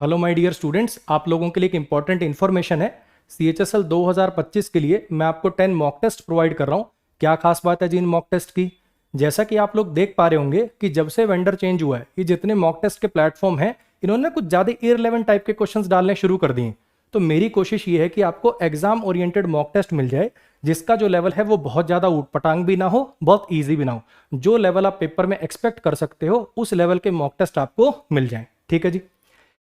Hello my dear students, आप लोगों के लिए एक इंपॉर्टेंट इन्फॉर्मेशन है। CHSL 2025 के लिए मैं आपको 10 मॉक टेस्ट प्रोवाइड कर रहा हूँ। क्या खास बात है जी इन मॉक टेस्ट की? जैसा कि आप लोग देख पा रहे होंगे कि जब से वेंडर चेंज हुआ है, ये जितने मॉक टेस्ट के प्लेटफॉर्म हैं, इन्होंने कुछ ज़्यादा इररिलेवेंट टाइप के क्वेश्चंस डालने शुरू कर दिए। तो मेरी कोशिश ये है कि आपको एग्जाम ओरिएंटेड मॉक टेस्ट मिल जाए, जिसका जो लेवल है वो बहुत ज़्यादा ऊटपटांग भी ना हो, बहुत ईजी भी ना हो। जो लेवल आप पेपर में एक्सपेक्ट कर सकते हो, उस लेवल के मॉक टेस्ट आपको मिल जाए। ठीक है जी।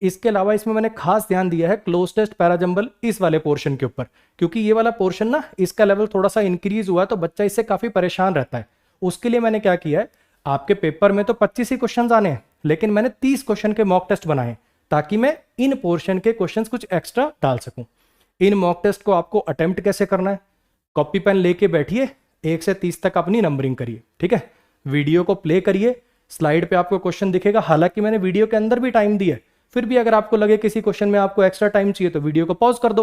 इसके अलावा इसमें मैंने खास ध्यान दिया है क्लोज टेस्ट पैराजंबल इस वाले पोर्शन के ऊपर, क्योंकि ये वाला पोर्शन ना, इसका लेवल थोड़ा सा इंक्रीज हुआ है तो बच्चा इससे काफी परेशान रहता है। उसके लिए मैंने क्या किया है, आपके पेपर में तो 25 ही क्वेश्चन आने हैं, लेकिन मैंने 30 क्वेश्चन के मॉक टेस्ट बनाए ताकि मैं इन पोर्शन के क्वेश्चन कुछ एक्स्ट्रा डाल सकूं। इन मॉक टेस्ट को आपको अटेम्प्ट कैसे करना है, कॉपी पेन लेके बैठिए, 1 से 30 तक अपनी नंबरिंग करिए। ठीक है, वीडियो को प्ले करिए, स्लाइड पे आपको क्वेश्चन दिखेगा। हालांकि मैंने वीडियो के अंदर भी टाइम दिया है, फिर भी अगर आपको लगे किसी क्वेश्चन में आपको एक्स्ट्रा टाइम चाहिए तो वीडियो को पॉज कर दो,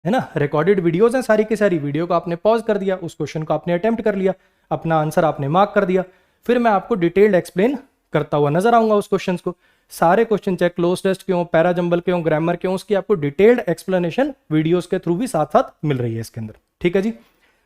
है ना। रिकॉर्डेड वीडियोस हैं सारी की सारी, वीडियो को आपने पॉज कर दिया, उस क्वेश्चन को आपने अटेम्प्ट कर लिया, अपना आंसर आपने मार्क कर दिया। फिर मैं आपको डिटेल्ड एक्सप्लेन करता हुआ नजर आऊंगा उस क्वेश्चन को। सारे क्वेश्चन चाहे क्लोज टेस्ट के हों, पैराजंबल के हों, ग्रामर के हों, उसकी आपको डिटेल्ड एक्सप्लेनेशन वीडियोस के थ्रू भी साथ साथ मिल रही है इसके अंदर। ठीक है जी।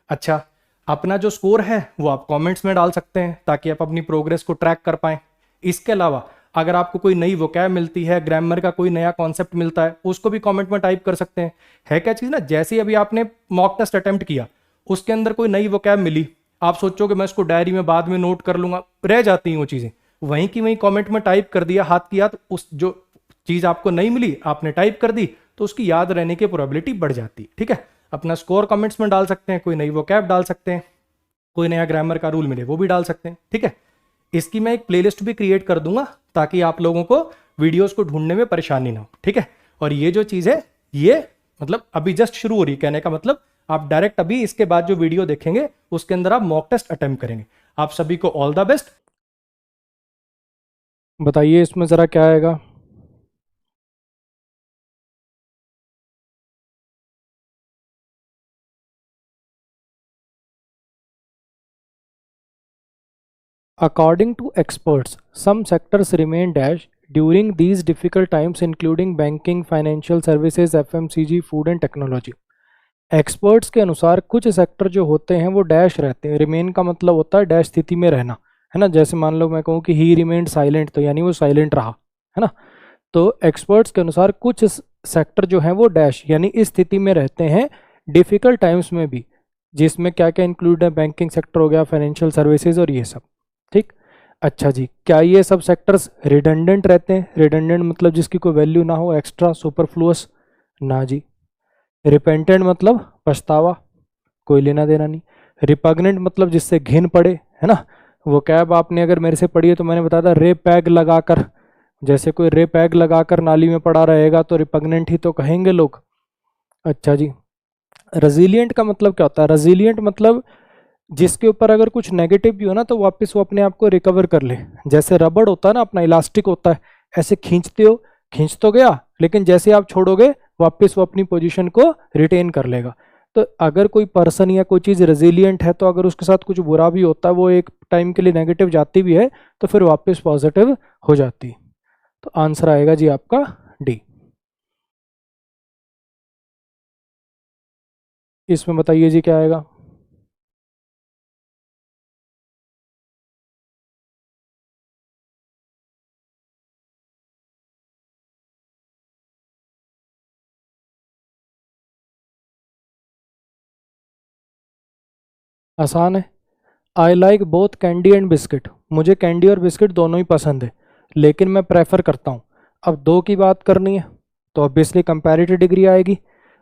अच्छा, अपना जो स्कोर है वो आप कमेंट्स में डाल सकते हैं ताकि आप अपनी प्रोग्रेस को ट्रैक कर पाएं। इसके अलावा अगर आपको कोई नई वोकैब मिलती है, ग्रामर का कोई नया कॉन्सेप्ट मिलता है, उसको भी कमेंट में टाइप कर सकते हैं। है क्या चीज़ ना, जैसे ही अभी आपने मॉक टेस्ट अटेम्प्ट किया, उसके अंदर कोई नई वोकैब मिली, आप सोचोगे मैं इसको डायरी में बाद में नोट कर लूंगा, रह जाती हैं वो चीज़ें। वहीं की वहीं कमेंट में टाइप कर दिया हाथ की हाथ, उस जो चीज़ आपको नहीं मिली आपने टाइप कर दी, तो उसकी याद रहने की प्रोबेबिलिटी बढ़ जाती है। ठीक है, अपना स्कोर कमेंट्स में डाल सकते हैं, कोई नई वोकैब डाल सकते हैं, कोई नया ग्रामर का रूल मिले वो भी डाल सकते हैं। ठीक है, इसकी मैं एक प्लेलिस्ट भी क्रिएट कर दूंगा ताकि आप लोगों को वीडियोस को ढूंढने में परेशानी ना हो। ठीक है, और ये जो चीज़ है, ये मतलब अभी जस्ट शुरू हो रही है, कहने का मतलब आप डायरेक्ट अभी इसके बाद जो वीडियो देखेंगे उसके अंदर आप मॉक टेस्ट अटेम्प्ट करेंगे। आप सभी को ऑल द बेस्ट। बताइए इसमें ज़रा क्या आएगा। According to experts, some sectors remain dash during these difficult times, including banking, financial services, FMCG, food and technology. Experts के अनुसार कुछ सेक्टर जो होते हैं वो डैश रहते हैं। रिमेन का मतलब होता है डैश स्थिति में रहना, है ना। जैसे मान लो मैं कहूँ कि ही रिमेन्ड साइलेंट, तो यानी वो साइलेंट रहा, है ना। तो एक्सपर्ट्स के अनुसार कुछ सेक्टर जो हैं वो डैश यानी इस स्थिति में रहते हैं डिफिकल्ट टाइम्स में भी, जिसमें क्या क्या इंक्लूड है, बैंकिंग सेक्टर हो गया, फाइनेंशियल सर्विसेज और ये सब। ठीक। अच्छा जी, क्या ये सब सेक्टर्स रिडंडेंट रहते हैं? रिडंडेंट मतलब जिसकी कोई वैल्यू ना हो, एक्स्ट्रा, सुपरफ्लुअस? ना जी। रिपेंटेंट मतलब पछतावा, कोई लेना देना नहीं। रिपग्नेंट मतलब जिससे घिन पड़े, है ना। वो कैब आपने अगर मेरे से पढ़ी है तो मैंने बताया था रे पैग लगाकर, जैसे कोई रे पैग लगाकर नाली में पड़ा रहेगा तो रिपग्नेंट ही तो कहेंगे लोग। अच्छा जी। रेजिलिएंट का मतलब क्या होता है? रेजिलिएंट मतलब जिसके ऊपर अगर कुछ नेगेटिव भी हो ना तो वापस वो अपने आप को रिकवर कर ले। जैसे रबड़ होता है ना, अपना इलास्टिक होता है, ऐसे खींचते हो, खींच तो गया, लेकिन जैसे आप छोड़ोगे वापस वो अपनी पोजीशन को रिटेन कर लेगा। तो अगर कोई पर्सन या कोई चीज़ रेजिलिएंट है तो अगर उसके साथ कुछ बुरा भी होता है, वो एक टाइम के लिए नेगेटिव जाती भी है तो फिर वापस पॉजिटिव हो जाती है। तो आंसर आएगा जी आपका डी। इसमें बताइए जी क्या आएगा। आसान है। I like both candy and biscuit. मुझे कैंडी और बिस्किट दोनों ही पसंद है, लेकिन मैं प्रेफर करता हूँ। अब दो की बात करनी है तो ऑब्वियसली कंपैरेटिव डिग्री आएगी।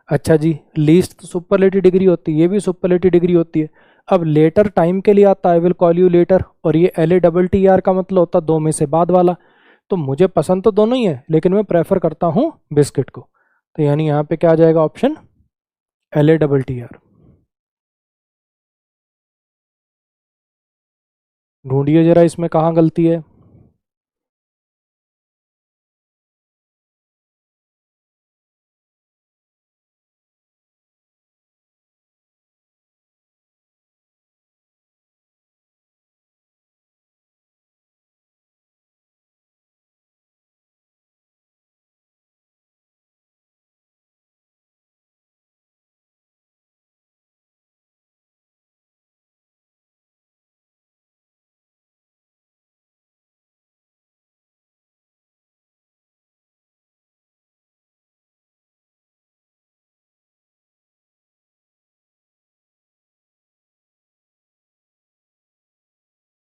अच्छा जी, लीस्ट तो सुपरलेटिव डिग्री होती है, ये भी सुपरलेटिव डिग्री होती है। अब लेटर टाइम के लिए आता है, I will call you later, और ये LATTR का मतलब होता है दो में से बाद वाला। तो मुझे पसंद तो दोनों ही है, लेकिन मैं प्रेफर करता हूँ बिस्किट को। तो यानी यहाँ पे क्या आ जाएगा ऑप्शन LATTR। ढूंढिए जरा इसमें कहाँ गलती है।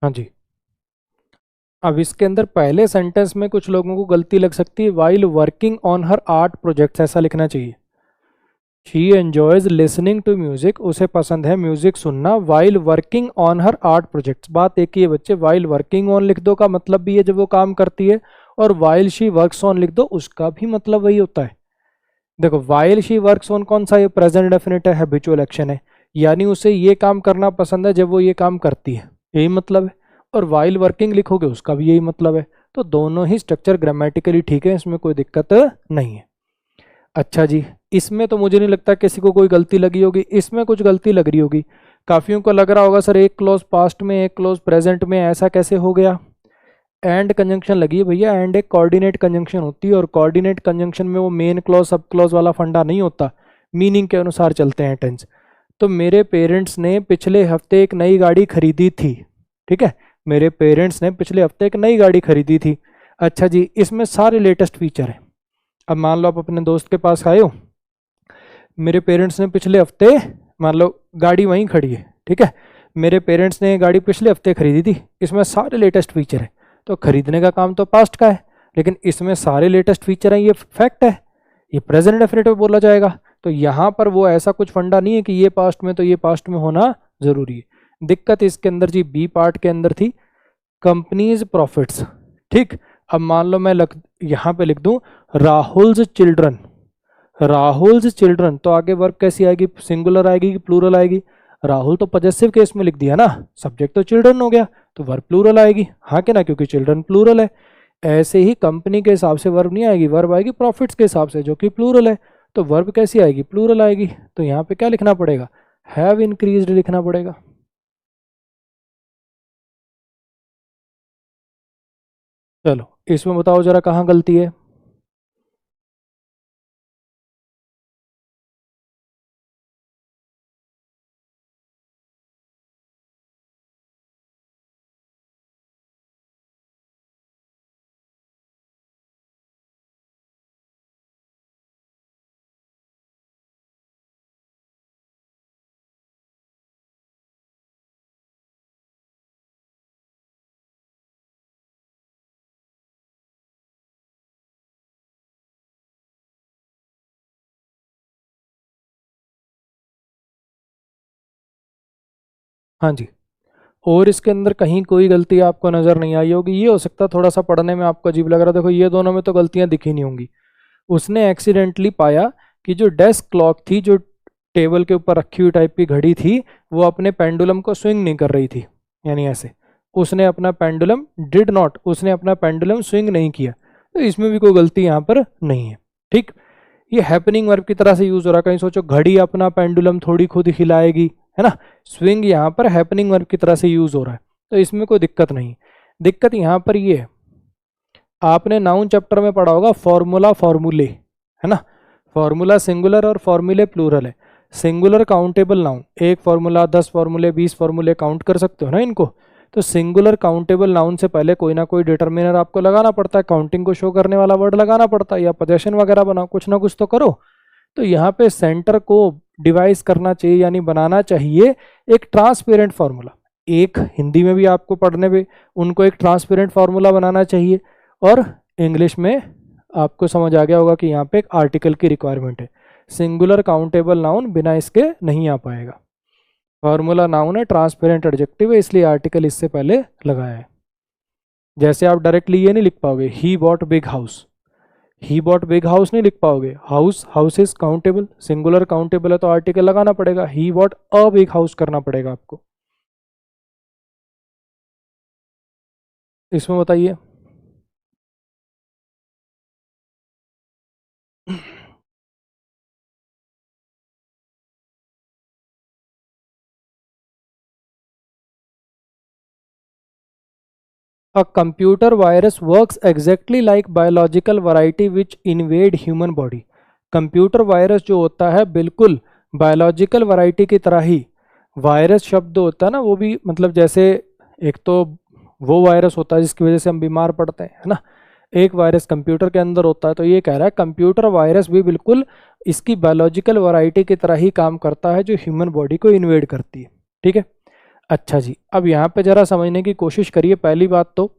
हाँ जी। अब इसके अंदर पहले सेंटेंस में कुछ लोगों को गलती लग सकती है, while working on her art projects ऐसा लिखना चाहिए। She enjoys listening to music, उसे पसंद है म्यूजिक सुनना, while working on her art projects. बात एक ही है बच्चे, वाइल वर्किंग ऑन लिख दो का मतलब भी है जब वो काम करती है, और वाइल शी वर्क्स ऑन लिख दो उसका भी मतलब वही होता है। देखो वाइल शी वर्क्स ऑन कौन सा, ये प्रेजेंट डेफिनेट है, हैबिचुअल एक्शन है, यानी उसे ये काम करना पसंद है जब वो ये काम करती है, यही मतलब है। और वाइल वर्किंग लिखोगे उसका भी यही मतलब है। तो दोनों ही स्ट्रक्चर ग्रामेटिकली ठीक है, इसमें कोई दिक्कत नहीं है। अच्छा जी, इसमें तो मुझे नहीं लगता किसी को कोई गलती लगी होगी, इसमें कुछ गलती लग रही होगी। काफियों को लग रहा होगा सर एक क्लोज पास्ट में एक क्लोज प्रेजेंट में ऐसा कैसे हो गया। एंड कंजंक्शन लगी है भैया, एंड एक कोऑर्डिनेट कंजंक्शन होती है, और कोऑर्डिनेट कंजंक्शन में वो मेन क्लॉज सब क्लॉज वाला फंडा नहीं होता, मीनिंग के अनुसार चलते हैं टेंस। तो मेरे पेरेंट्स ने पिछले हफ्ते एक नई गाड़ी खरीदी थी, ठीक है, मेरे पेरेंट्स ने पिछले हफ्ते एक नई गाड़ी खरीदी थी। अच्छा जी, इसमें सारे लेटेस्ट फीचर हैं। अब मान लो आप अपने दोस्त के पास आए हो, मेरे पेरेंट्स ने पिछले हफ्ते, मान लो गाड़ी वहीं खड़ी है, ठीक है, मेरे पेरेंट्स ने गाड़ी पिछले हफ्ते खरीदी थी, इसमें सारे लेटेस्ट फीचर है। तो खरीदने का काम तो पास्ट का है, लेकिन इसमें सारे लेटेस्ट फीचर हैं, ये फैक्ट है, ये प्रेजेंट डेफिनेटिव बोला जाएगा। तो यहाँ पर वो ऐसा कुछ फंडा नहीं है कि ये पास्ट में तो ये पास्ट में होना जरूरी है। दिक्कत इसके अंदर जी बी पार्ट के अंदर थी, कंपनीज प्रॉफिट्स, ठीक। अब मान लो मैं यहाँ पे लिख दूं राहुल्स चिल्ड्रन, राहुल्स चिल्ड्रन, तो आगे वर्ब कैसी आएगी, सिंगुलर आएगी कि प्लूरल आएगी। राहुल तो पजेसिव केस में लिख दिया ना, सब्जेक्ट तो चिल्ड्रन हो गया, तो वर्ब प्लूरल आएगी, हाँ के ना, क्योंकि चिल्ड्रन प्लूरल है। ऐसे ही कंपनी के हिसाब से वर्ब नहीं आएगी, वर्ब आएगी प्रॉफिट्स के हिसाब से जो कि प्लूरल है, तो वर्ब कैसी आएगी, प्लूरल आएगी। तो यहाँ पे क्या लिखना पड़ेगा, हैव इंक्रीज्ड लिखना पड़ेगा। चलो इसमें बताओ जरा कहाँ गलती है। हाँ जी, और इसके अंदर कहीं कोई गलती आपको नजर नहीं आई होगी, ये हो सकता है थोड़ा सा पढ़ने में आपको अजीब लग रहा है। देखो ये दोनों में तो गलतियां दिखी नहीं होंगी। उसने एक्सीडेंटली पाया कि जो डेस्क क्लॉक थी, जो टेबल के ऊपर रखी हुई टाइप की घड़ी थी, वो अपने पेंडुलम को स्विंग नहीं कर रही थी, यानी ऐसे उसने अपना पेंडुलम डिड नॉट, उसने अपना पेंडुलम स्विंग नहीं किया। तो इसमें भी कोई गलती यहाँ पर नहीं है, ठीक। ये हैपनिंग वर्ब की तरह से यूज हो रहा है, कहीं सोचो घड़ी अपना पेंडुलम थोड़ी खुद हिलाएगी, है ना, स्विंग यहाँ पर हैपनिंग वर्ब की तरह से यूज हो रहा है, तो इसमें कोई दिक्कत नहीं। दिक्कत यहाँ पर ये है, आपने नाउन चैप्टर में पढ़ा होगा फॉर्मूला फॉर्मूले, है ना, फॉर्मूला सिंगुलर और फॉर्मूले प्लूरल है। सिंगुलर काउंटेबल नाउन, एक फॉर्मूला 10 फॉर्मूले 20 फॉर्मूले काउंट कर सकते हो ना इनको। तो सिंगुलर काउंटेबल नाउन से पहले कोई ना कोई डिटर्मिनर आपको लगाना पड़ता है, काउंटिंग को शो करने वाला वर्ड लगाना पड़ता है, या पोजेशन वगैरह बनाओ, कुछ ना कुछ तो करो। तो यहाँ पे सेंटर को डिवाइस करना चाहिए, यानी बनाना चाहिए एक ट्रांसपेरेंट फार्मूला। एक हिंदी में भी आपको पढ़ने में उनको एक ट्रांसपेरेंट फार्मूला बनाना चाहिए, और इंग्लिश में आपको समझ आ गया होगा कि यहाँ पे एक आर्टिकल की रिक्वायरमेंट है। सिंगुलर काउंटेबल नाउन बिना इसके नहीं आ पाएगा। फार्मूला नाउन है, ट्रांसपेरेंट एडजेक्टिव है, इसलिए आर्टिकल इससे पहले लगाया है। जैसे आप डायरेक्टली ये नहीं लिख पाओगे he bought big house, he bought big house नहीं लिख पाओगे, house house is countable, singular countable है तो आर्टिकल लगाना पड़ेगा, he bought a big house करना पड़ेगा आपको। इसमें बताइए। A computer virus works exactly like biological variety which invade human body. Computer virus जो होता है बिल्कुल बायोलॉजिकल वैरायटी की तरह ही, वायरस शब्द होता है ना, वो भी मतलब जैसे एक तो वो वायरस होता है जिसकी वजह से हम बीमार पड़ते हैं, है ना, एक वायरस कंप्यूटर के अंदर होता है। तो ये कह रहा है कंप्यूटर वायरस भी बिल्कुल इसकी बायोलॉजिकल वैरायटी की तरह ही काम करता है जो ह्यूमन बॉडी को इन्वेड करती है, ठीक है। अच्छा जी, अब यहाँ पे जरा समझने की कोशिश करिए। पहली बात तो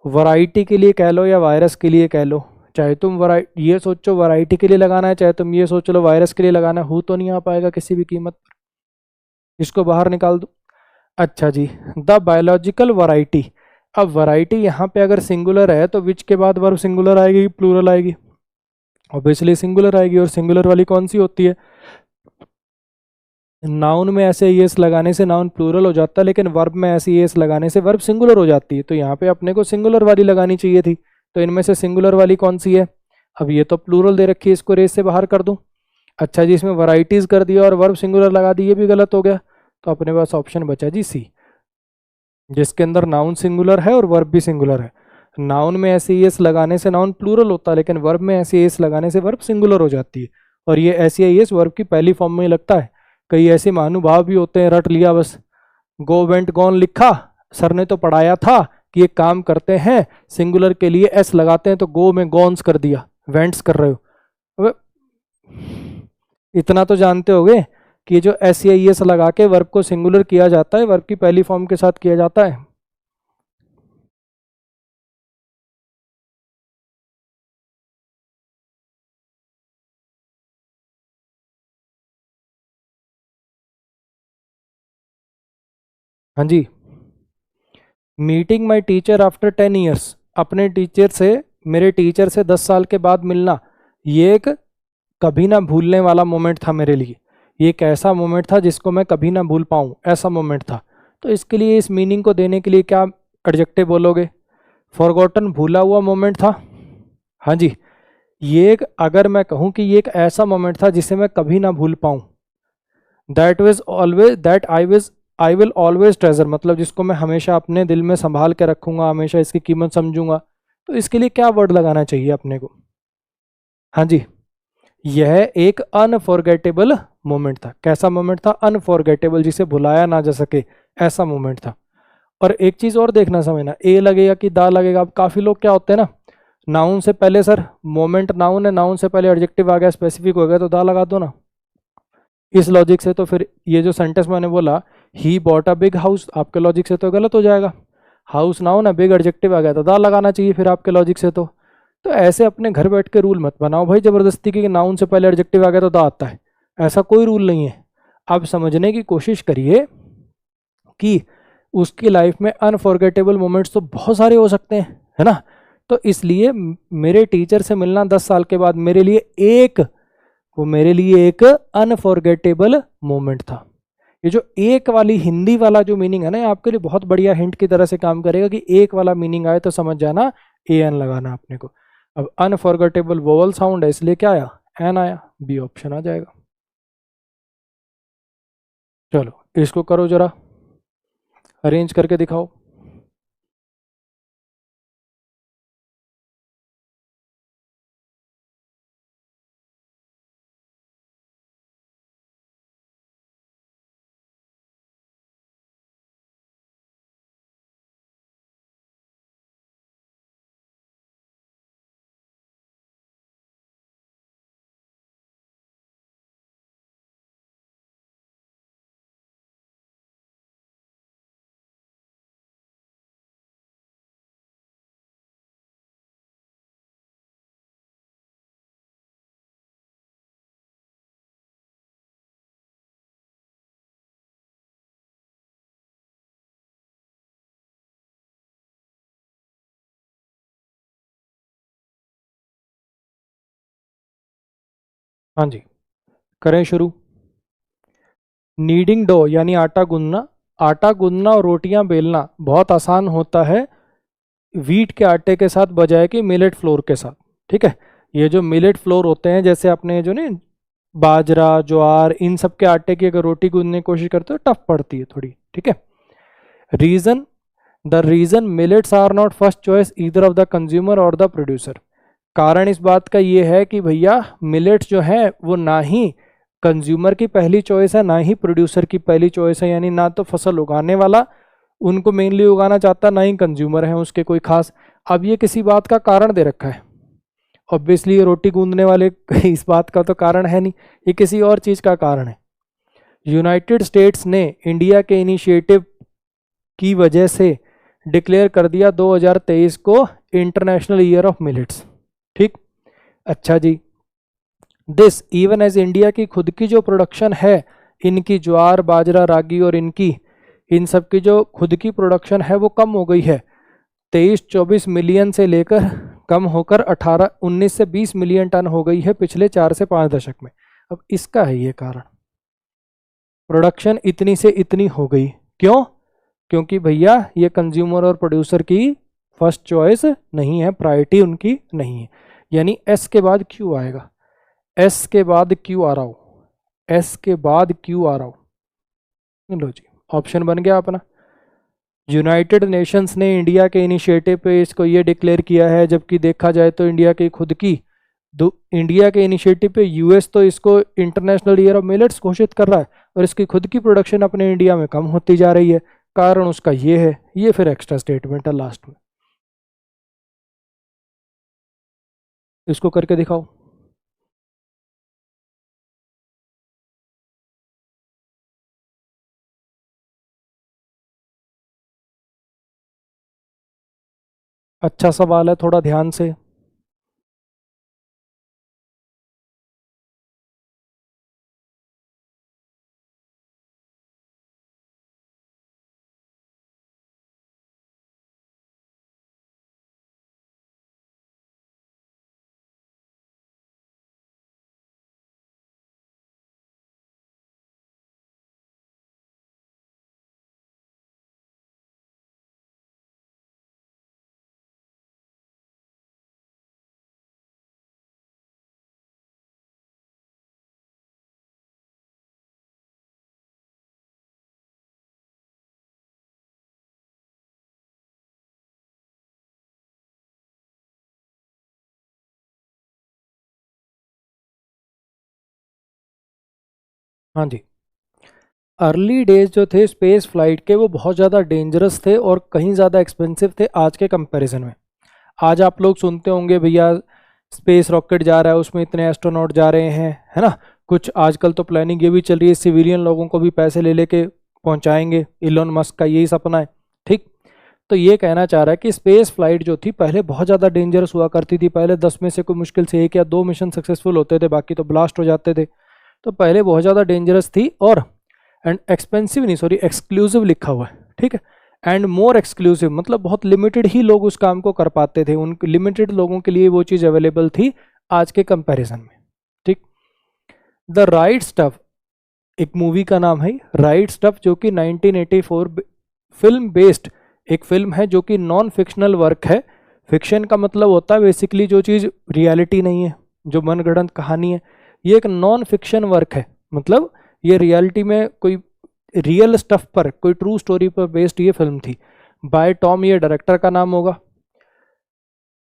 वैरायटी के लिए कह लो या वायरस के लिए कह लो, चाहे तुम ये सोचो वैरायटी के लिए लगाना है, चाहे तुम ये सोच लो वायरस के लिए लगाना है, हो तो नहीं आ पाएगा किसी भी कीमत पर। इसको बाहर निकाल दो। अच्छा जी, द बायोलॉजिकल वैरायटी। अब वैरायटी यहाँ पे अगर सिंगुलर है तो विच के बाद वर्ब सिंगुलर आएगी प्लूरल आएगी? ऑब्वियसली सिंगुलर आएगी। और सिंगुलर वाली कौन सी होती है? नाउन में ऐसे एस लगाने से नाउन प्लूरल हो जाता है, लेकिन वर्ब में ऐसे एस लगाने से वर्ब सिंगुलर हो जाती है। तो यहाँ पे अपने को सिंगुलर वाली लगानी चाहिए थी। तो इनमें से सिंगुलर वाली कौन सी है? अब ये तो प्लूरल दे रखी है, इसको रेस से बाहर कर दूं। अच्छा जी, इसमें वैरायटीज कर दिया और वर्ब सिंगुलर लगा दी, ये भी गलत हो गया। तो अपने पास ऑप्शन बचा जी सी, जिसके अंदर नाउन सिंगुलर है और वर्ब भी सिंगुलर है। नाउन में ऐसे एस लगाने से नाउन प्लूरल होता है, लेकिन वर्ब में ऐसे एस लगाने से वर्ब सिंगुलर हो जाती है। और ये ऐसी एस वर्ब की पहली फॉर्म में ही लगता है। कई ऐसे महानुभाव भी होते हैं, रट लिया बस, गो वेंट गॉन लिखा, सर ने तो पढ़ाया था कि एक काम करते हैं सिंगुलर के लिए एस लगाते हैं, तो गो में गॉन्स कर दिया, वेंट्स कर रहे हो। अब इतना तो जानते होगे कि जो एस या एस लगा के वर्ब को सिंगुलर किया जाता है, वर्ब की पहली फॉर्म के साथ किया जाता है। हाँ जी, meeting my teacher after 10 years. अपने टीचर से, मेरे टीचर से 10 साल के बाद मिलना, ये एक कभी ना भूलने वाला मोमेंट था मेरे लिए। ये एक ऐसा मोमेंट था जिसको मैं कभी ना भूल पाऊँ, ऐसा मोमेंट था। तो इसके लिए, इस मीनिंग को देने के लिए क्या एडजेक्टिव बोलोगे? फॉरगॉटन, भूला हुआ मोमेंट था। हाँ जी, ये एक, अगर मैं कहूँ कि ये एक ऐसा मोमेंट था जिसे मैं कभी ना भूल पाऊँ, that was always, that I will always treasure, मतलब जिसको मैं हमेशा अपने दिल में संभाल के रखूंगा, हमेशा इसकी कीमत समझूंगा। तो इसके लिए क्या वर्ड लगाना चाहिए अपने को? हाँ जी, यह एक अनफॉरगेटेबल मोमेंट था। कैसा मोमेंट था? अनफॉरगेटेबल, जिसे भुलाया ना जा सके, ऐसा मोमेंट था। और एक चीज और देखना, समझना, ए लगेगा कि दा लगेगा। अब काफी लोग क्या होते हैं ना, नाउन से पहले, सर मोमेंट नाउन है, नाउन से पहले एडजेक्टिव आ गया, स्पेसिफिक हो गया, तो दा लगा दो ना। इस लॉजिक से तो फिर ये जो सेंटेंस मैंने बोला, he bought a big house, आपके लॉजिक से तो गलत हो जाएगा। हाउस नाउन है, बिग एडजेक्टिव आ गया, तो दा लगाना चाहिए फिर आपके लॉजिक से। तो ऐसे अपने घर बैठ के रूल मत बनाओ भाई जबरदस्ती की, नाउन से पहले एडजेक्टिव आ गया तो दा आता है, ऐसा कोई रूल नहीं है। आप समझने की कोशिश करिए कि उसकी लाइफ में अनफॉरगेटेबल मोमेंट्स तो बहुत सारे हो सकते हैं, है ना। तो इसलिए मेरे टीचर से मिलना 10 साल के बाद मेरे लिए एक, वो मेरे लिए एक अनफॉरगेटेबल मोमेंट था। ये जो एक वाली हिंदी वाला जो मीनिंग है ना, ये आपके लिए बहुत बढ़िया हिंट की तरह से काम करेगा कि एक वाला मीनिंग आए तो समझ जाना ए एन लगाना अपने को। अब अनफॉरगेटेबल वोवल साउंड है, इसलिए क्या आया? एन आया, बी ऑप्शन आ जाएगा। चलो इसको करो जरा, अरेंज करके दिखाओ। हाँ जी, करें शुरू। नीडिंग डो यानी आटा गूंदना। आटा गूंदना और रोटियां बेलना बहुत आसान होता है वीट के आटे के साथ बजाय कि मिलेट फ्लोर के साथ। ठीक है, ये जो मिलेट फ्लोर होते हैं, जैसे अपने जो नहीं बाजरा ज्वार, इन सब के आटे की अगर रोटी गूंदने की कोशिश करते हो टफ पड़ती है थोड़ी। ठीक है, reason, the reason millets are not first choice either of the consumer और द प्रोड्यूसर। कारण इस बात का ये है कि भैया मिलेट्स जो है वो ना ही कंज्यूमर की पहली चॉइस है, ना ही प्रोड्यूसर की पहली चॉइस है। यानी ना तो फसल उगाने वाला उनको मेनली उगाना चाहता, ना ही कंज्यूमर है उसके कोई खास। अब ये किसी बात का कारण दे रखा है, ऑब्वियसली ये रोटी गूंदने वाले इस बात का तो कारण है नहीं, ये किसी और चीज़ का कारण है। यूनाइटेड स्टेट्स ने इंडिया के इनिशिएटिव की वजह से डिक्लेयर कर दिया 2023 को इंटरनेशनल ईयर ऑफ मिलेट्स। ठीक, अच्छा जी। दिस इवन एज इंडिया की खुद की जो प्रोडक्शन है, इनकी ज्वार बाजरा रागी और इन सब की जो खुद की प्रोडक्शन है वो कम हो गई है, 23-24 मिलियन से लेकर कम होकर 18-19 से 20 मिलियन टन हो गई है पिछले 4 से 5 दशक में। अब इसका है ये कारण, प्रोडक्शन इतनी से इतनी हो गई। क्यों? क्योंकि भैया ये कंज्यूमर और प्रोड्यूसर की फर्स्ट चॉइस नहीं है, प्रायोरिटी उनकी नहीं है। यानी एस के बाद क्यू आएगा, एस के बाद क्यू आ रहा हो, एस के बाद क्यू आ रहा हो। लो जी, ऑप्शन बन गया अपना। यूनाइटेड नेशंस ने इंडिया के इनिशिएटिव पे इसको ये डिक्लेयर किया है, जबकि देखा जाए तो इंडिया के इनिशिएटिव पे यूएस तो इसको इंटरनेशनल ईयर ऑफ मिलेट्स घोषित कर रहा है और इसकी खुद की प्रोडक्शन अपने इंडिया में कम होती जा रही है। कारण उसका ये है, ये फिर एक्स्ट्रा स्टेटमेंट है लास्ट में। इसको करके दिखाओ। अच्छा सवाल है, थोड़ा ध्यान से। हाँ जी, अर्ली डेज जो थे स्पेस फ्लाइट के वो बहुत ज़्यादा डेंजरस थे और कहीं ज़्यादा एक्सपेंसिव थे आज के कंपैरिजन में। आज आप लोग सुनते होंगे भैया स्पेस रॉकेट जा रहा है, उसमें इतने एस्ट्रोनॉट जा रहे हैं, है ना। कुछ आजकल तो प्लानिंग ये भी चल रही है, सिविलियन लोगों को भी पैसे ले लेके पहुंचाएंगे, इलोन मस्क का यही सपना है। ठीक, तो ये कहना चाह रहा है कि स्पेस फ्लाइट जो थी पहले बहुत ज़्यादा डेंजरस हुआ करती थी। पहले 10 में से कोई मुश्किल से 1 या 2 मिशन सक्सेसफुल होते थे, बाकी तो ब्लास्ट हो जाते थे। तो पहले बहुत ज़्यादा डेंजरस थी और एंड एक्सपेंसिव नहीं, सॉरी एक्सक्लूसिव लिखा हुआ है, ठीक है। एंड मोर एक्सक्लूसिव मतलब बहुत लिमिटेड ही लोग उस काम को कर पाते थे, उन लिमिटेड लोगों के लिए वो चीज़ अवेलेबल थी आज के कंपैरिजन में। ठीक, द राइट स्टफ एक मूवी का नाम है, राइट स्टफ, जो कि 1984 फिल्म बेस्ड एक फिल्म है, जो कि नॉन फिक्शनल वर्क है। फिक्शन का मतलब होता है बेसिकली जो चीज़ रियलिटी नहीं है, जो मनगढ़ंत कहानी है। ये एक नॉन फिक्शन वर्क है, मतलब ये रियलिटी में कोई रियल स्टफ पर, कोई ट्रू स्टोरी पर बेस्ड ये फिल्म थी। बाय टॉम, ये डायरेक्टर का नाम होगा।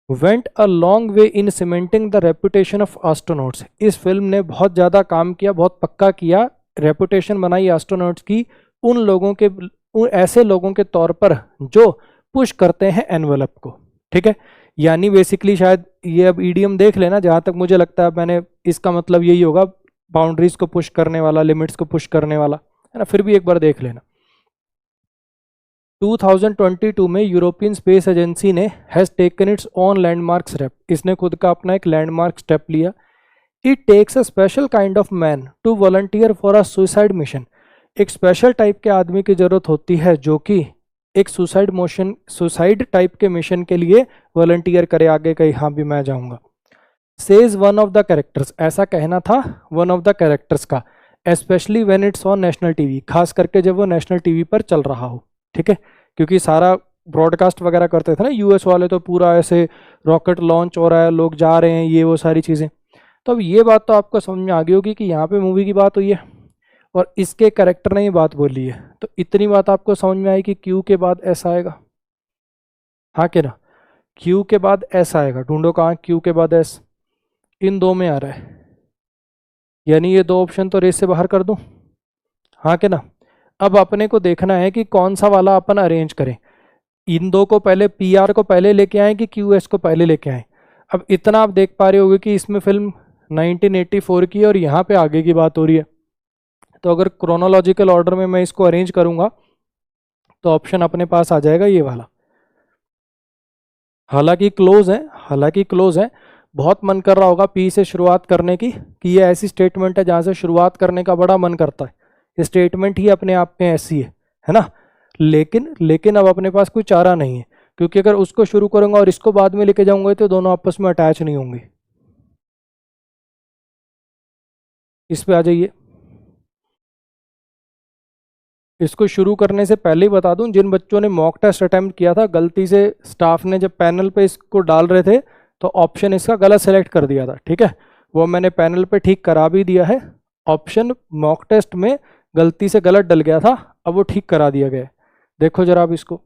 Went a long way in cementing the reputation of astronauts. इस फिल्म ने बहुत ज़्यादा काम किया, बहुत पक्का किया, रेपुटेशन बनाई एस्ट्रोनॉट्स की उन लोगों के, ऐसे लोगों के तौर पर जो पुश करते हैं एनवेलप को। ठीक है, यानी बेसिकली शायद ये अब ईडीएम देख लेना, जहाँ तक मुझे लगता है मैंने, इसका मतलब यही होगा, बाउंड्रीज को पुश करने वाला, लिमिट्स को पुश करने वाला, है ना। फिर भी एक बार देख लेना। 2022 में यूरोपियन स्पेस एजेंसी ने has taken its own landmark step, इसने खुद का अपना एक लैंडमार्क स्टेप लिया। It takes a special kind of man to volunteer for a suicide mission. एक स्पेशल टाइप के आदमी की जरूरत होती है जो कि एक सुसाइड टाइप के मिशन के लिए वॉलंटियर करे, आगे कहीं हाँ भी मैं जाऊंगा। Says one of the characters, ऐसा कहना था वन ऑफ द कैरेक्टर्स का, specially when it's on national TV, खास करके जब वो नेशनल टीवी पर चल रहा हो। ठीक है, क्योंकि सारा ब्रॉडकास्ट वगैरह करते थे ना यूएस वाले, तो पूरा ऐसे रॉकेट लॉन्च हो रहा है, लोग जा रहे हैं, ये वो सारी चीज़ें। तो अब ये बात तो आपको समझ में आ गई होगी कि यहाँ पे मूवी की बात हुई है और इसके कैरेक्टर ने ही बात बोली है। तो इतनी बात आपको समझ में आई कि क्यू के बाद एस आएगा, हाँ कि ना। क्यू के बाद एस आएगा, ढूंढो कहाँ क्यू के बाद एस, इन दो में आ रहा है, यानी ये दो ऑप्शन तो रेस से बाहर कर दूं, हाँ कि ना। अब अपने को देखना है कि कौन सा वाला अपन अरेंज करें, इन दो को पहले, पी आर को पहले लेके आए कि क्यू एस को पहले लेके आए। अब इतना आप देख पा रहे होगे कि इसमें फिल्म 1984 की और यहाँ पे आगे की बात हो रही है। तो अगर क्रोनोलॉजिकल ऑर्डर में मैं इसको अरेंज करूँगा तो ऑप्शन अपने पास आ जाएगा ये वाला। हालांकि क्लोज है, हालांकि क्लोज है। बहुत मन कर रहा होगा पी से शुरुआत करने की, कि ये ऐसी स्टेटमेंट है जहां से शुरुआत करने का बड़ा मन करता है। ये स्टेटमेंट ही अपने आप में ऐसी है ना। लेकिन अब अपने पास कोई चारा नहीं है, क्योंकि अगर उसको शुरू करूंगा और इसको बाद में लेके जाऊंगा तो दोनों आपस में अटैच नहीं होंगे। इस पे आ जाइए। इसको शुरू करने से पहले ही बता दूं, जिन बच्चों ने मॉक टेस्ट अटेम्प्ट किया था, गलती से स्टाफ ने जब पैनल पे इसको डाल रहे थे तो ऑप्शन इसका गलत सेलेक्ट कर दिया था, ठीक है। वो मैंने पैनल पे ठीक करा भी दिया है। ऑप्शन मॉक टेस्ट में गलती से गलत डल गया था, अब वो ठीक करा दिया गया है। देखो जरा आप इसको।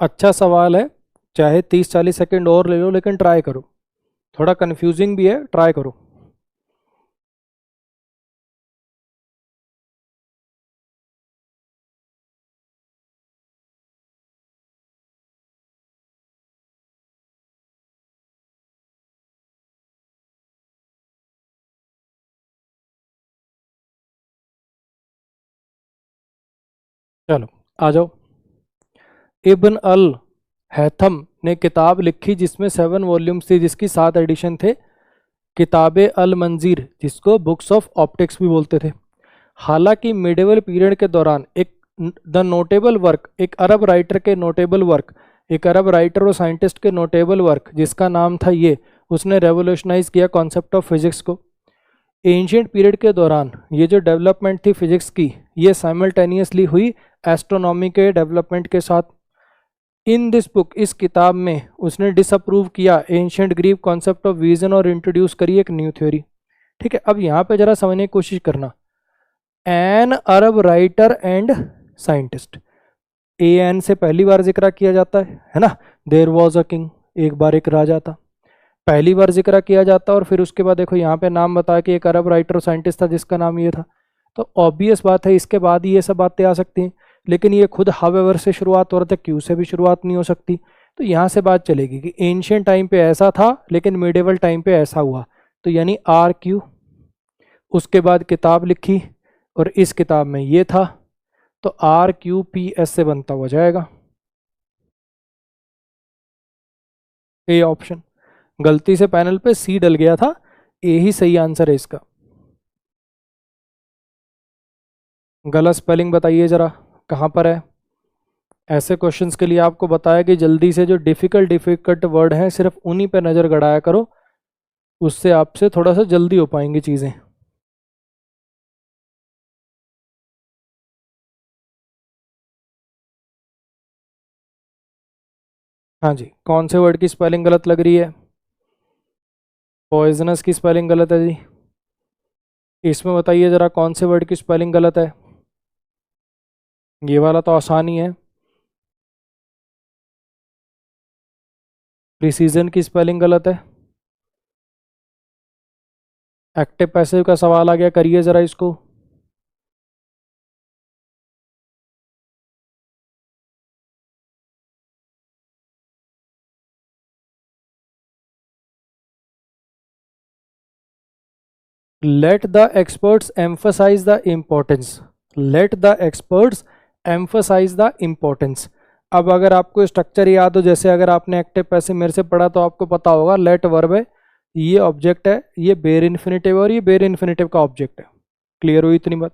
अच्छा सवाल है, चाहे 30-40 सेकंड और ले लो, लेकिन ट्राई करो। थोड़ा कंफ्यूजिंग भी है, ट्राई करो। चलो आ जाओ। इब्न अल हैथम ने किताब लिखी जिसमें 7 वॉल्यूम्स थी, जिसकी 7 एडिशन थे। किताब अल मंजीर, जिसको बुक्स ऑफ ऑप्टिक्स भी बोलते थे। हालांकि मिडिवल पीरियड के दौरान एक द नोटेबल वर्क, एक अरब राइटर के नोटेबल वर्क, एक अरब राइटर और साइंटिस्ट के नोटेबल वर्क जिसका नाम था ये, उसने रेवोल्यूशनाइज किया कॉन्सेप्ट ऑफ फिजिक्स को। एंशियंट पीरियड के दौरान ये जो डेवलपमेंट थी फिजिक्स की, ये साइमल्टेनियसली हुई एस्ट्रोनॉमी के डेवलपमेंट के साथ। इन दिस बुक, इस किताब में उसने डिसअप्रूव किया ancient Greek concept of vision और इंट्रोड्यूस करी एक न्यू थ्योरी। ठीक है, अब यहाँ पे जरा समझने की कोशिश करना। An Arab writer and scientist, ए एन से पहली बार जिक्र किया जाता है ना। देयर वॉज अ किंग, एक बार एक राजा था, पहली बार जिक्र किया जाता है। और फिर उसके बाद देखो यहाँ पे नाम बताया कि एक अरब राइटर और साइंटिस्ट था जिसका नाम ये था। तो ऑब्वियस बात है इसके बाद ही ये सब बातें आ सकती हैं, लेकिन ये खुद हावेवर से शुरुआत हो रहा था, क्यू से भी शुरुआत नहीं हो सकती। तो यहाँ से बात चलेगी कि एंशियंट टाइम पे ऐसा था लेकिन मिडिवल टाइम पे ऐसा हुआ, तो यानी आर क्यू। उसके बाद किताब लिखी और इस किताब में ये था, तो आर क्यू पी एस से बनता हुआ जाएगा ए ऑप्शन। गलती से पैनल पे सी डल गया था, ए ही सही आंसर है इसका। गलत स्पेलिंग बताइए जरा कहाँ पर है। ऐसे क्वेश्चंस के लिए आपको बताया कि जल्दी से जो डिफिकल्ट वर्ड हैं सिर्फ उन्हीं पे नज़र गड़ाया करो, उससे आपसे थोड़ा सा जल्दी हो पाएंगी चीज़ें। हाँ जी, कौन से वर्ड की स्पेलिंग गलत लग रही है। पॉइजनस की स्पेलिंग गलत है जी। इसमें बताइए जरा कौन से वर्ड की स्पेलिंग गलत है। ये वाला तो आसान ही है। प्रिसीजन की स्पेलिंग गलत है। एक्टिव पैसिव का सवाल आ गया, करिए ज़रा इसको। Let the experts emphasise the importance, let the experts emphasise the importance. अब अगर आपको स्ट्रक्चर याद हो, जैसे अगर आपने एक्टिव पैसिव मेरे से पढ़ा तो आपको पता होगा, लेट वर्ब है, ये ऑब्जेक्ट है, ये बेर इन्फिनेटिव और ये बेर इन्फिनेटिव का ऑब्जेक्ट है। क्लियर हुई इतनी बात।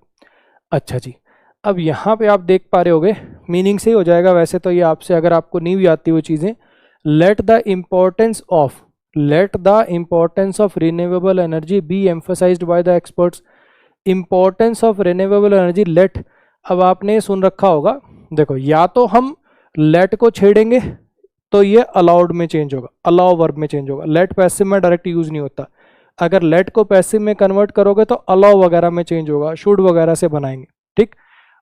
अच्छा जी, अब यहाँ पे आप देख पा रहे होगे, मीनिंग से ही हो जाएगा वैसे तो ये आपसे, अगर आपको नहीं भी आती वो चीज़ें। Let the importance of, let the importance of renewable energy be emphasised by the experts. Importance of renewable energy, let. अब आपने सुन रखा होगा, देखो या तो हम लेट को छेड़ेंगे तो ये अलाउड में चेंज होगा, अलाउ वर्ब में चेंज होगा। लेट पैसिव में डायरेक्ट यूज नहीं होता। अगर लेट को पैसिव में कन्वर्ट करोगे तो अलाउ वगैरह में चेंज होगा, शुड वगैरह से बनाएंगे, ठीक।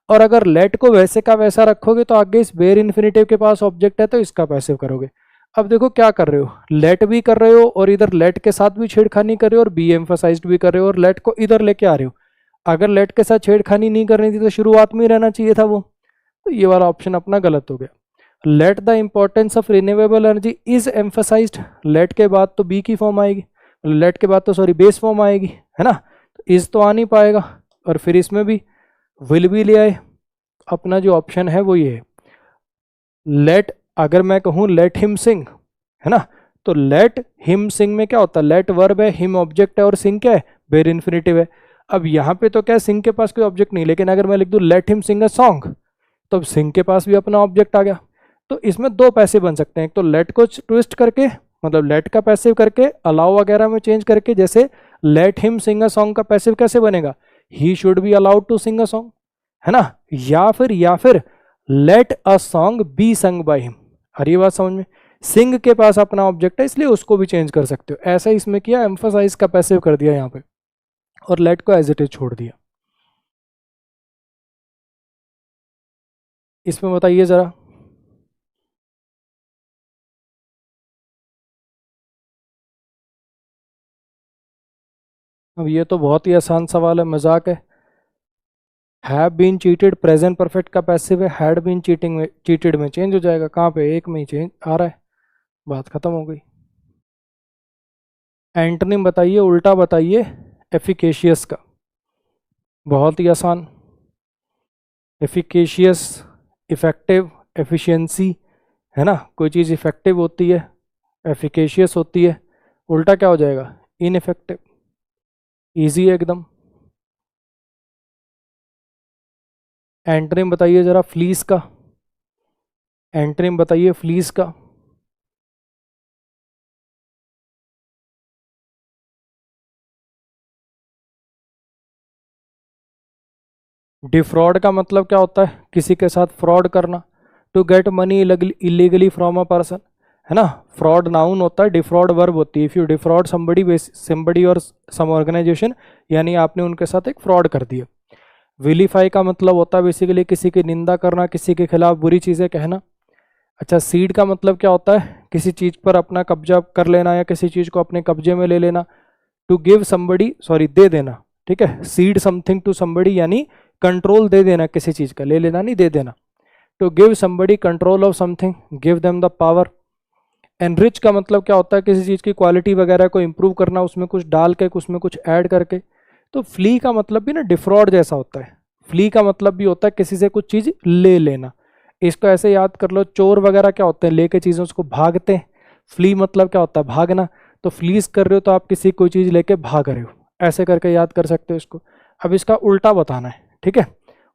और अगर लेट को वैसे का वैसा रखोगे तो आगे इस वेर इन्फिनेटिव के पास ऑब्जेक्ट है तो इसका पैसिव करोगे। अब देखो क्या कर रहे हो, लेट भी कर रहे हो और इधर लेट के साथ भी छेड़खानी कर रहे हो और बी एम्फसाइज्ड भी कर रहे हो और लेट को इधर लेके आ रहे हो। अगर लेट के साथ छेड़खानी नहीं करनी थी तो शुरुआत में ही रहना चाहिए था वो, तो ये वाला ऑप्शन अपना गलत हो गया। Let the importance of renewable energy is emphasised, let के बाद तो बी की फॉर्म आएगी, लेट के बाद तो सॉरी बेस फॉर्म आएगी, है ना, तो इज तो आ नहीं पाएगा। और फिर इसमें भी विल भी ले आए, अपना जो ऑप्शन है वो ये है। लेट, अगर मैं कहूँ लेट हिम सिंग, है ना, तो लेट हिम सिंग में क्या होता है, लेट वर्ब है, हिम ऑब्जेक्ट है और सिंग क्या है, वेर इन्फिनेटिव है। अब यहाँ पे तो क्या है, सिंग के पास कोई ऑब्जेक्ट नहीं, लेकिन अगर मैं लिख दूँ late him sing a song तो अब सिंग के पास भी अपना ऑब्जेक्ट आ गया। तो इसमें दो पैसिव बन सकते हैं, एक तो लेट को ट्विस्ट करके, मतलब लेट का पैसिव करके अलाउ वगैरह में चेंज करके, जैसे let him sing a song का पैसिव कैसे बनेगा, he should be allowed to sing a song, है ना, या फिर let a song be sung by him. अरे ये बात समझ में, सिंग के पास अपना ऑब्जेक्ट है इसलिए उसको भी चेंज कर सकते हो, ऐसा इसमें किया, एम्फसाइज का पैसिव कर दिया यहाँ पे और लेट को एज इट इज छोड़ दिया। इसमें बताइए जरा। अब ये तो बहुत ही आसान सवाल है, मजाक है। Have been cheated present perfect का पैसिव है, हैड बीन चीटिंग में, चीटेड में चेंज हो जाएगा, कहाँ पे, एक में ही चेंज आ रहा है, बात खत्म हो गई। एंटोनिम बताइए, उल्टा बताइए एफिकेशियस का, बहुत ही आसान। एफिकेशियस, इफेक्टिव, एफिशिएंसी, है ना, कोई चीज़ इफेक्टिव होती है, एफिकेशियस होती है, उल्टा क्या हो जाएगा, इनइफेक्टिव। इजी है एकदम। एंटोनिम बताइए जरा फ्लीस का, एंटोनिम बताइए फ्लीस का। डिफ्रॉड का मतलब क्या होता है, किसी के साथ फ्रॉड करना, to get money illegally from a person, है ना। फ्रॉड नाउन होता है, डिफ्रॉड वर्ब होती है। इफ़ यू डिफ्रॉड समबडी और सम ऑर्गेनाइजेशन, यानी आपने उनके साथ एक फ्रॉड कर दिया। विलीफाई का मतलब होता है बेसिकली किसी की निंदा करना, किसी के खिलाफ बुरी चीज़ें कहना। अच्छा, सीड का मतलब क्या होता है, किसी चीज़ पर अपना कब्जा कर लेना या किसी चीज़ को अपने कब्जे में ले लेना। टू गिव समबडी, सॉरी दे देना, ठीक है, सीड समथिंग टू समबडी यानी कंट्रोल दे देना किसी चीज़ का, ले लेना नहीं, दे देना। To give somebody control of something, give them the power. Enrich का मतलब क्या होता है, किसी चीज़ की क्वालिटी वगैरह को इंप्रूव करना, उसमें कुछ डाल के, उसमें कुछ ऐड करके। तो फ्ली का मतलब भी ना डिफ्रॉड जैसा होता है। फ्ली का मतलब भी होता है किसी से कुछ चीज़ ले लेना। इसको ऐसे याद कर लो, चोर वगैरह क्या होते हैं, लेके चीज़ों उसको भागते हैं। फ्ली मतलब क्या होता है, भागना। तो फ्लीज कर रहे हो तो आप किसी कोई चीज़ लेके भाग रहे हो, ऐसे करके याद कर सकते हो इसको। अब इसका उल्टा बताना है, ठीक है।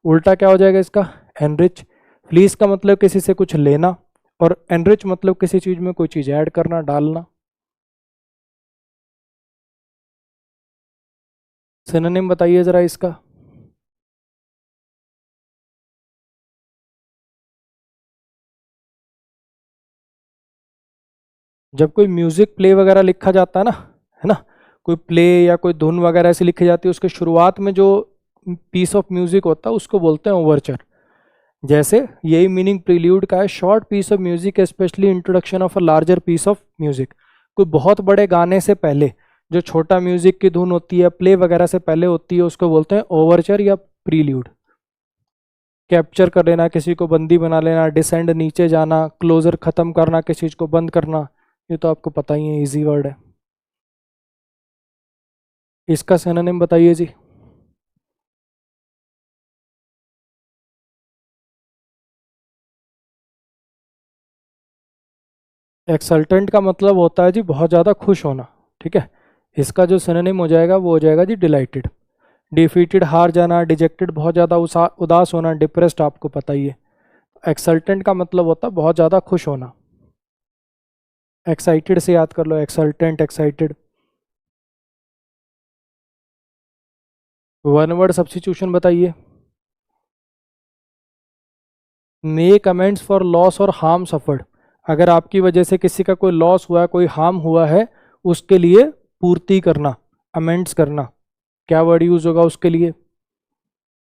उल्टा क्या हो जाएगा इसका, एनरिच। फ्लीज का मतलब किसी से कुछ लेना और एनरिच मतलब किसी चीज़ में कोई चीज़ ऐड करना, डालना। सिनोनिम बताइए जरा इसका। जब कोई म्यूजिक प्ले वगैरह लिखा जाता है ना, कोई प्ले या कोई धुन वगैरह ऐसी लिखी जाती है, उसके शुरुआत में जो पीस ऑफ म्यूजिक होता है उसको बोलते हैं ओवरचर। जैसे यही मीनिंग प्रील्यूड का है, short piece of music specially introduction of a larger piece of music. कोई बहुत बड़े गाने से पहले जो छोटा म्यूजिक की धुन होती है, प्ले वगैरह से पहले होती है, उसको बोलते हैं ओवरचर या प्रील्यूड। कैप्चर कर लेना, किसी को बंदी बना लेना, डिसेंड नीचे जाना, क्लोजर खत्म करना, किसी चीज को बंद करना, ये तो आपको पता ही है, इजी वर्ड है। इसका सिनोनिम बताइए जी। एक्सल्टेंट का मतलब होता है जी बहुत ज़्यादा खुश होना, ठीक है। इसका जो सिनोनिम हो जाएगा वो हो जाएगा जी डिलाइटेड। डिफीटेड हार जाना, डिजेक्टेड बहुत ज़्यादा उदास होना, डिप्रेस्ड आपको पता ही है। एक्सल्टेंट का मतलब होता है बहुत ज़्यादा खुश होना। एक्साइटेड से याद कर लो, exultant, excited. One word substitution बताइए। मेक अमेंड्स फॉर लॉस और हार्म सफर्ड। अगर आपकी वजह से किसी का कोई लॉस हुआ है, कोई हार्म हुआ है, उसके लिए पूर्ति करना, अमेंड्स करना। क्या वर्ड यूज होगा उसके लिए?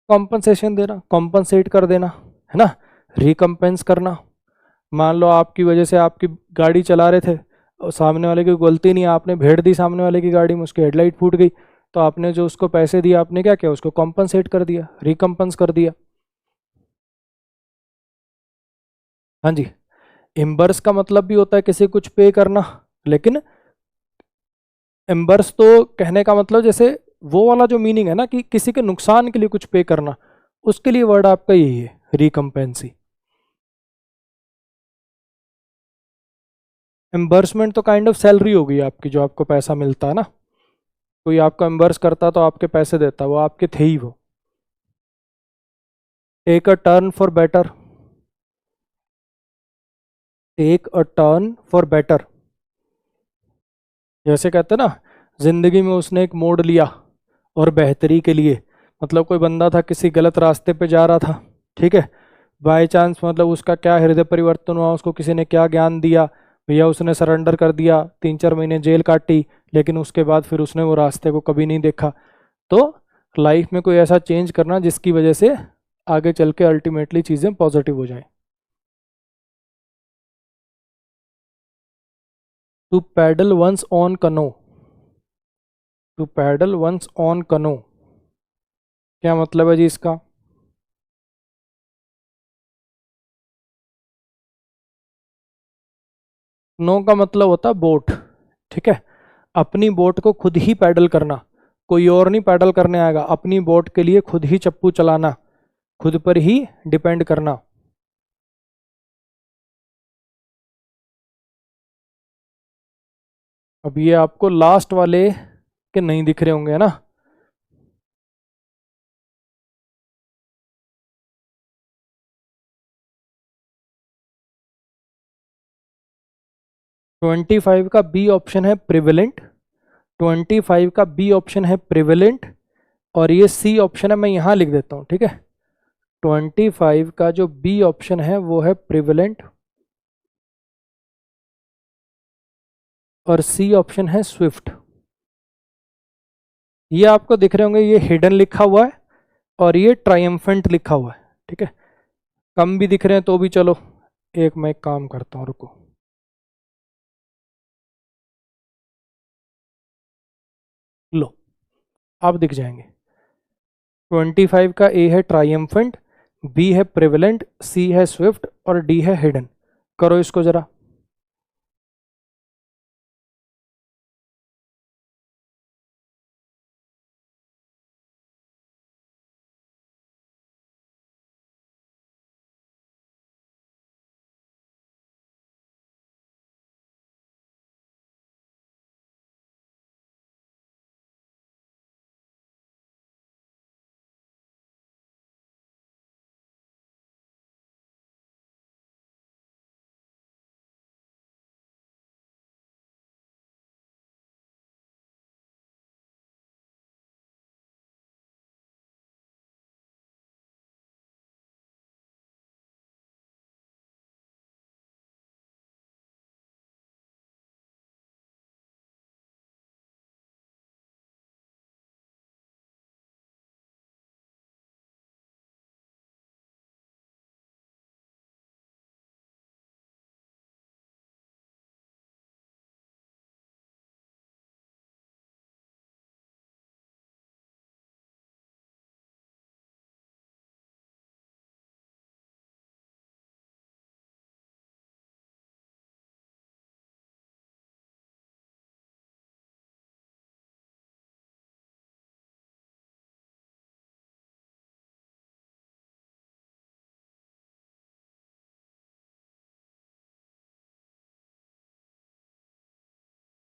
कॉम्पनसेशन देना, कॉम्पनसेट कर देना, है ना, रिकम्पेंस करना। मान लो आपकी वजह से आपकी गाड़ी चला रहे थे और सामने वाले की गलती नहीं, आपने भेड़ दी सामने वाले की गाड़ी में, उसकी हेडलाइट फूट गई, तो आपने जो उसको पैसे दिए आपने क्या किया, उसको कॉम्पनसेट कर दिया, रिकम्पेंस कर दिया। हाँ जी। इम्बर्स का मतलब भी होता है किसी कुछ पे करना, लेकिन इम्बर्स तो कहने का मतलब जैसे वो वाला जो मीनिंग है ना कि किसी के नुकसान के लिए कुछ पे करना, उसके लिए वर्ड आपका यही है, रिकम्पेंसी। एम्बर्समेंट तो काइंड ऑफ सैलरी हो गई आपकी, जो आपको पैसा मिलता है ना, कोई आपको एम्बर्स करता तो आपके पैसे देता, वो आपके थे ही वो। Take a turn for better, take a turn for better, जैसे कहते हैं ना, जिंदगी में उसने एक मोड़ लिया और बेहतरी के लिए। मतलब कोई बंदा था किसी गलत रास्ते पे जा रहा था, ठीक है, बाय चांस मतलब उसका क्या हृदय परिवर्तन हुआ, उसको किसी ने क्या ज्ञान दिया, भैया उसने सरेंडर कर दिया, 3-4 महीने जेल काटी, लेकिन उसके बाद फिर उसने वो रास्ते को कभी नहीं देखा। तो लाइफ में कोई ऐसा चेंज करना जिसकी वजह से आगे चल के अल्टीमेटली चीज़ें पॉजिटिव हो जाएं। टू पैडल वंस ऑन कनो, टू पैडल वंस ऑन कनो, क्या मतलब है जी इसका? नो का मतलब होता है बोट, ठीक है, अपनी बोट को खुद ही पैडल करना, कोई और नहीं पैडल करने आएगा, अपनी बोट के लिए खुद ही चप्पू चलाना, खुद पर ही डिपेंड करना। अब ये आपको लास्ट वाले के नहीं दिख रहे होंगे, है ना? 25 का बी ऑप्शन है प्रिवेलेंट, 25 का बी ऑप्शन है प्रिवेलेंट, और ये सी ऑप्शन है, मैं यहाँ लिख देता हूँ, ठीक है। 25 का जो बी ऑप्शन है वो है प्रिवेलेंट, और सी ऑप्शन है स्विफ्ट। ये आपको दिख रहे होंगे, ये हिडन लिखा हुआ है और ये ट्रायम्फेंट लिखा हुआ है, ठीक है। कम भी दिख रहे हैं तो भी चलो, एक मैं एक काम करता हूँ, रुको। लो, आप दिख जाएंगे। 25 का ए है ट्रायम्फेंट, बी है प्रेवलेंट, सी है स्विफ्ट और डी है हिडन। करो इसको जरा।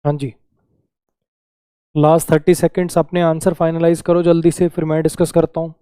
हाँ जी, लास्ट 30 सेकेंड्स, अपने आंसर फाइनलाइज करो जल्दी से, फिर मैं डिस्कस करता हूँ।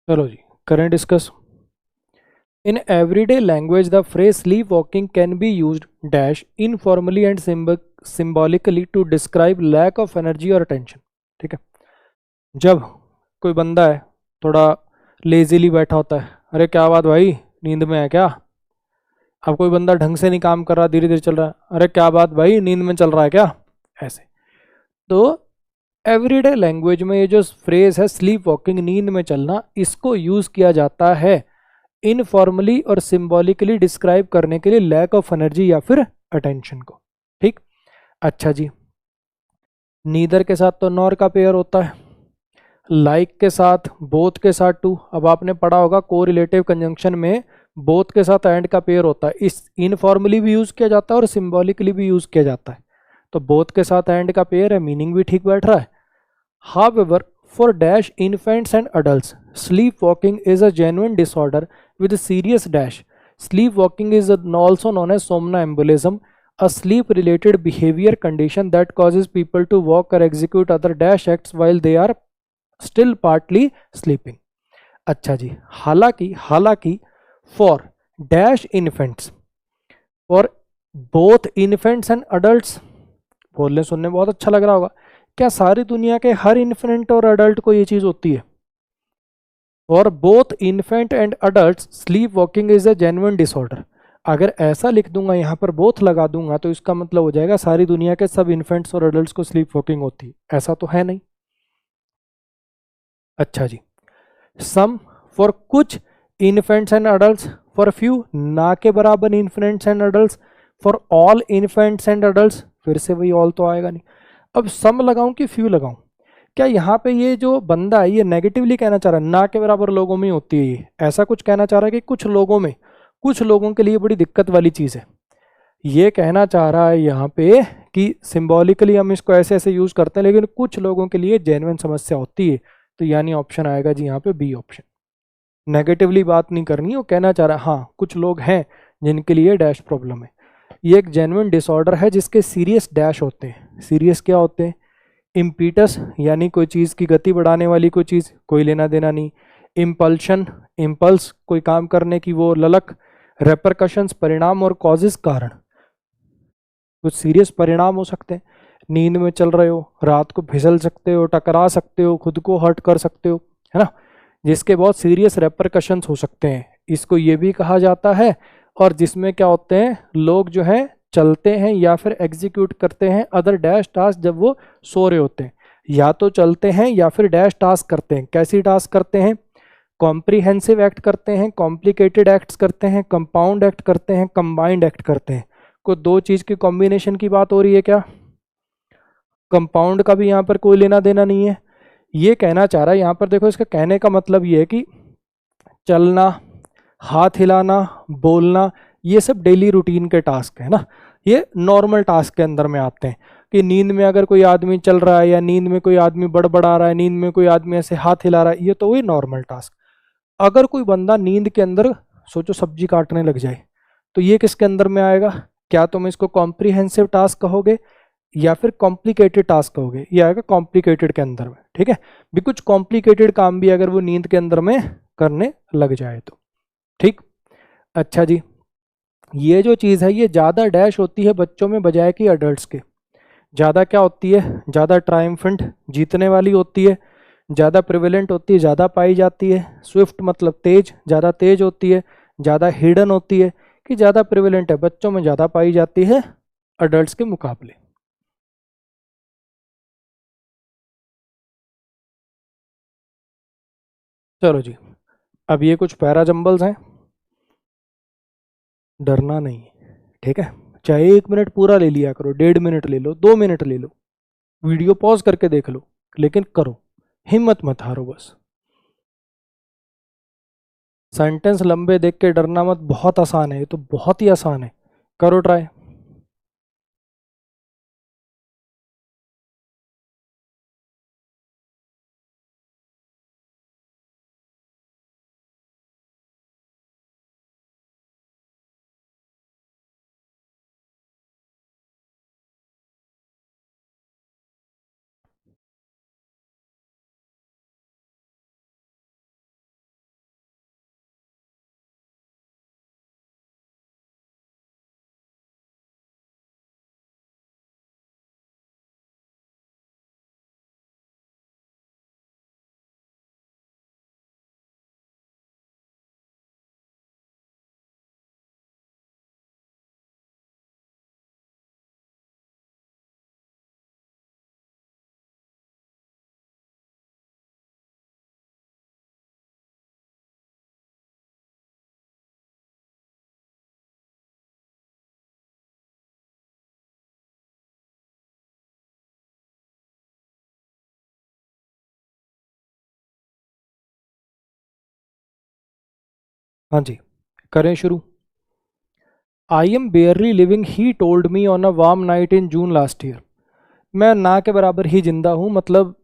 चलो जी, करें discuss. In everyday language, the phrase sleepwalking can be used dash informally and symbolically to describe lack of energy or attention. ठीक है। जब कोई बंदा है, थोड़ा लेजीली बैठा होता है, अरे क्या बात भाई, नींद में है क्या? अब कोई बंदा ढंग से नहीं काम कर रहा, धीरे धीरे चल रहा है, अरे क्या बात भाई, नींद में चल रहा है क्या? ऐसे। तो एवरीडे लैंग्वेज में ये जो फ्रेज है स्लीप वॉकिंग, नींद में चलना, इसको यूज किया जाता है इनफॉर्मली और सिंबॉलिकली डिस्क्राइब करने के लिए लैक ऑफ एनर्जी या फिर अटेंशन को। ठीक। अच्छा जी, नीदर के साथ तो नॉर का पेयर होता है, लाइक के साथ बोथ के साथ टू। अब आपने पढ़ा होगा कोरिलेटिव कंजंक्शन में बोथ के साथ एंड का पेयर होता है, इस इनफॉर्मली भी यूज किया जाता है और सिंबॉलिकली भी यूज किया जाता है। तो बोथ के साथ एंड का पेयर है, मीनिंग भी ठीक बैठ रहा है। However, for dash infants and adults, sleepwalking is a genuine disorder with a serious dash. Sleepwalking is also known as somnambulism, a sleep-related behavior condition that causes people to walk or execute other dash acts while they are still partly sleeping. अच्छा जी, हालांकि हालांकि for dash infants, for both infants and adults, बोलने सुनने में बहुत अच्छा लग रहा होगा। क्या सारी दुनिया के हर इन्फेंट और अडल्ट को ये चीज होती है? और both infant and adult sleep walking is a genuine disorder. अगर ऐसा लिख दूंगा, यहाँ पर बोथ लगा दूंगा, तो इसका मतलब हो जाएगा सारी दुनिया के सब इन्फेंट्स और अडल्ट्स को स्लीप वॉकिंग होती है। ऐसा तो है नहीं। अच्छा जी, सम फॉर कुछ infants and adults, for few ना के बराबर infants and adults, for all infants and adults, फिर से वही ऑल तो आएगा नहीं। अब सम लगाऊं कि फ्यू लगाऊं? क्या यहाँ पे ये जो बंदा है ये नेगेटिवली कहना चाह रहा है ना के बराबर लोगों में ही होती है, ये ऐसा कुछ कहना चाह रहा है कि कुछ लोगों में, कुछ लोगों के लिए बड़ी दिक्कत वाली चीज़ है? ये कहना चाह रहा है यहाँ पे कि सिंबॉलिकली हम इसको ऐसे ऐसे यूज करते हैं, लेकिन कुछ लोगों के लिए जेन्युइन समस्या होती है। तो यानी ऑप्शन आएगा जी यहाँ पे बी ऑप्शन। नेगेटिवली बात नहीं करनी, वो कहना चाह रहा है हाँ कुछ लोग हैं जिनके लिए डैश प्रॉब्लम है। ये एक जेन्युइन डिसऑर्डर है जिसके सीरियस डैश होते हैं। सीरियस क्या होते हैं? इम्पीटस यानी कोई चीज़ की गति बढ़ाने वाली कोई चीज़, कोई लेना देना नहीं। इम्पल्शन, इम्पल्स कोई काम करने की वो ललक। रेपरकशंस परिणाम, और कॉजेज कारण, कुछ सीरियस परिणाम हो सकते हैं। नींद में चल रहे हो, रात को फिसल सकते हो, टकरा सकते हो, खुद को हर्ट कर सकते हो, है ना, जिसके बहुत सीरियस रेपरकशंस हो सकते हैं, इसको ये भी कहा जाता है। और जिसमें क्या होते हैं, लोग जो है चलते हैं या फिर एग्जीक्यूट करते हैं अदर डैश टास्क जब वो सो रहे होते हैं। या तो चलते हैं या फिर डैश टास्क करते हैं। कैसी टास्क करते हैं? कॉम्प्रीहेंसिव एक्ट करते हैं, कॉम्प्लिकेटेड एक्ट्स करते हैं, कंपाउंड एक्ट करते हैं, कंबाइंड एक्ट करते हैं। कोई दो चीज की कॉम्बिनेशन की बात हो रही है क्या? कंपाउंड का भी यहाँ पर कोई लेना देना नहीं है। ये कहना चाह रहा है यहाँ पर, देखो इसका कहने का मतलब ये है कि चलना, हाथ हिलाना, बोलना, ये सब डेली रूटीन के टास्क है ना, ये नॉर्मल टास्क के अंदर में आते हैं। कि नींद में अगर कोई आदमी चल रहा है या नींद में कोई आदमी बड़बड़ा रहा है, नींद में कोई आदमी ऐसे हाथ हिला रहा है, ये तो वही नॉर्मल टास्क। अगर कोई बंदा नींद के अंदर सोचो सब्जी काटने लग जाए, तो ये किसके अंदर में आएगा? क्या तुम इसको कॉम्प्रिहेंसिव टास्क कहोगे या फिर कॉम्प्लिकेटेड टास्क कहोगे? ये आएगा कॉम्प्लिकेटेड के अंदर में। ठीक है, भी कुछ कॉम्प्लिकेटेड काम भी अगर वो नींद के अंदर में करने लग जाए तो। ठीक। अच्छा जी, ये जो चीज़ है ये ज़्यादा डैश होती है बच्चों में बजाय कि अडल्ट्स के। ज़्यादा क्या होती है? ज़्यादा ट्रायम्फेंट, जीतने वाली होती है। ज़्यादा प्रिवेलेंट होती है, ज़्यादा पाई जाती है। स्विफ्ट मतलब तेज, ज़्यादा तेज होती है। ज़्यादा हिडन होती है, कि ज़्यादा प्रिवेलेंट है, बच्चों में ज़्यादा पाई जाती है अडल्ट्स के मुकाबले। चलो जी, अब ये कुछ पैरा जंबल्स हैं, डरना नहीं है, ठीक है। चाहे 1 मिनट पूरा ले लिया करो, 1.5 मिनट ले लो, 2 मिनट ले लो, वीडियो पॉज करके देख लो, लेकिन करो, हिम्मत मत हारो बस। सेंटेंस लंबे देख के डरना मत, बहुत आसान है ये तो, बहुत ही आसान है, करो ट्राई। हाँ जी, करें शुरू। I am बेयरली living he told me on a warm night in June last year. मैं ना के बराबर ही जिंदा हूँ, मतलब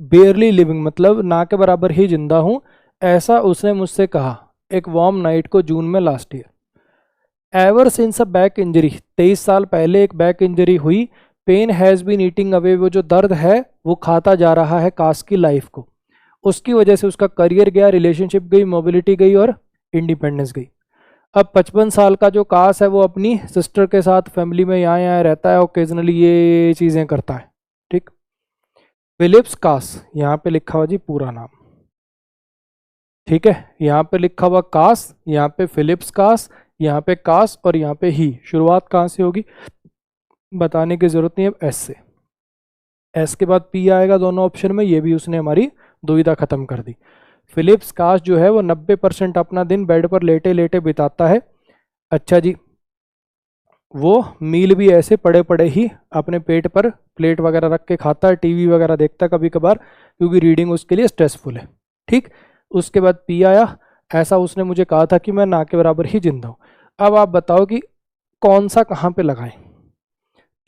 बेयरली लिविंग मतलब ना के बराबर ही जिंदा हूँ, ऐसा उसने मुझसे कहा एक वार्म नाइट को जून में last year. Ever since a back injury, 23 साल पहले एक बैक इंजरी हुई। Pain has been eating away, वो जो दर्द है वो खाता जा रहा है काश की लाइफ को। उसकी वजह से उसका करियर गया, रिलेशनशिप गई, मोबिलिटी गई और इंडिपेंडेंस गई। अब 55 साल का जो काश है वो अपनी सिस्टर के साथ फैमिली में यहाँ यहाँ रहता है, ओकेजनली ये चीज़ें करता है। ठीक। फिलिप्स कास, यहाँ पे लिखा हुआ जी पूरा नाम, ठीक है, यहाँ पे लिखा हुआ कास, यहाँ पे फिलिप्स कास, यहाँ पे कास और यहाँ पे ही। शुरुआत कहाँ से होगी बताने की जरूरत नहीं है, एस से। एस के बाद पी आएगा दोनों ऑप्शन में, ये भी उसने हमारी दुविधा खत्म कर दी। फिलिप्स कास जो है वो 90% अपना दिन बेड पर लेटे लेटे बिताता है। अच्छा जी, वो मील भी ऐसे पड़े पड़े ही अपने पेट पर प्लेट वगैरह रख के खाता है, टीवी वगैरह देखता है कभी कभार, क्योंकि रीडिंग उसके लिए स्ट्रेसफुल है। ठीक। उसके बाद पी आया, ऐसा उसने मुझे कहा था कि मैं ना के बराबर ही जिंदा हूँ। अब आप बताओ कि कौन सा कहाँ पे लगाएं,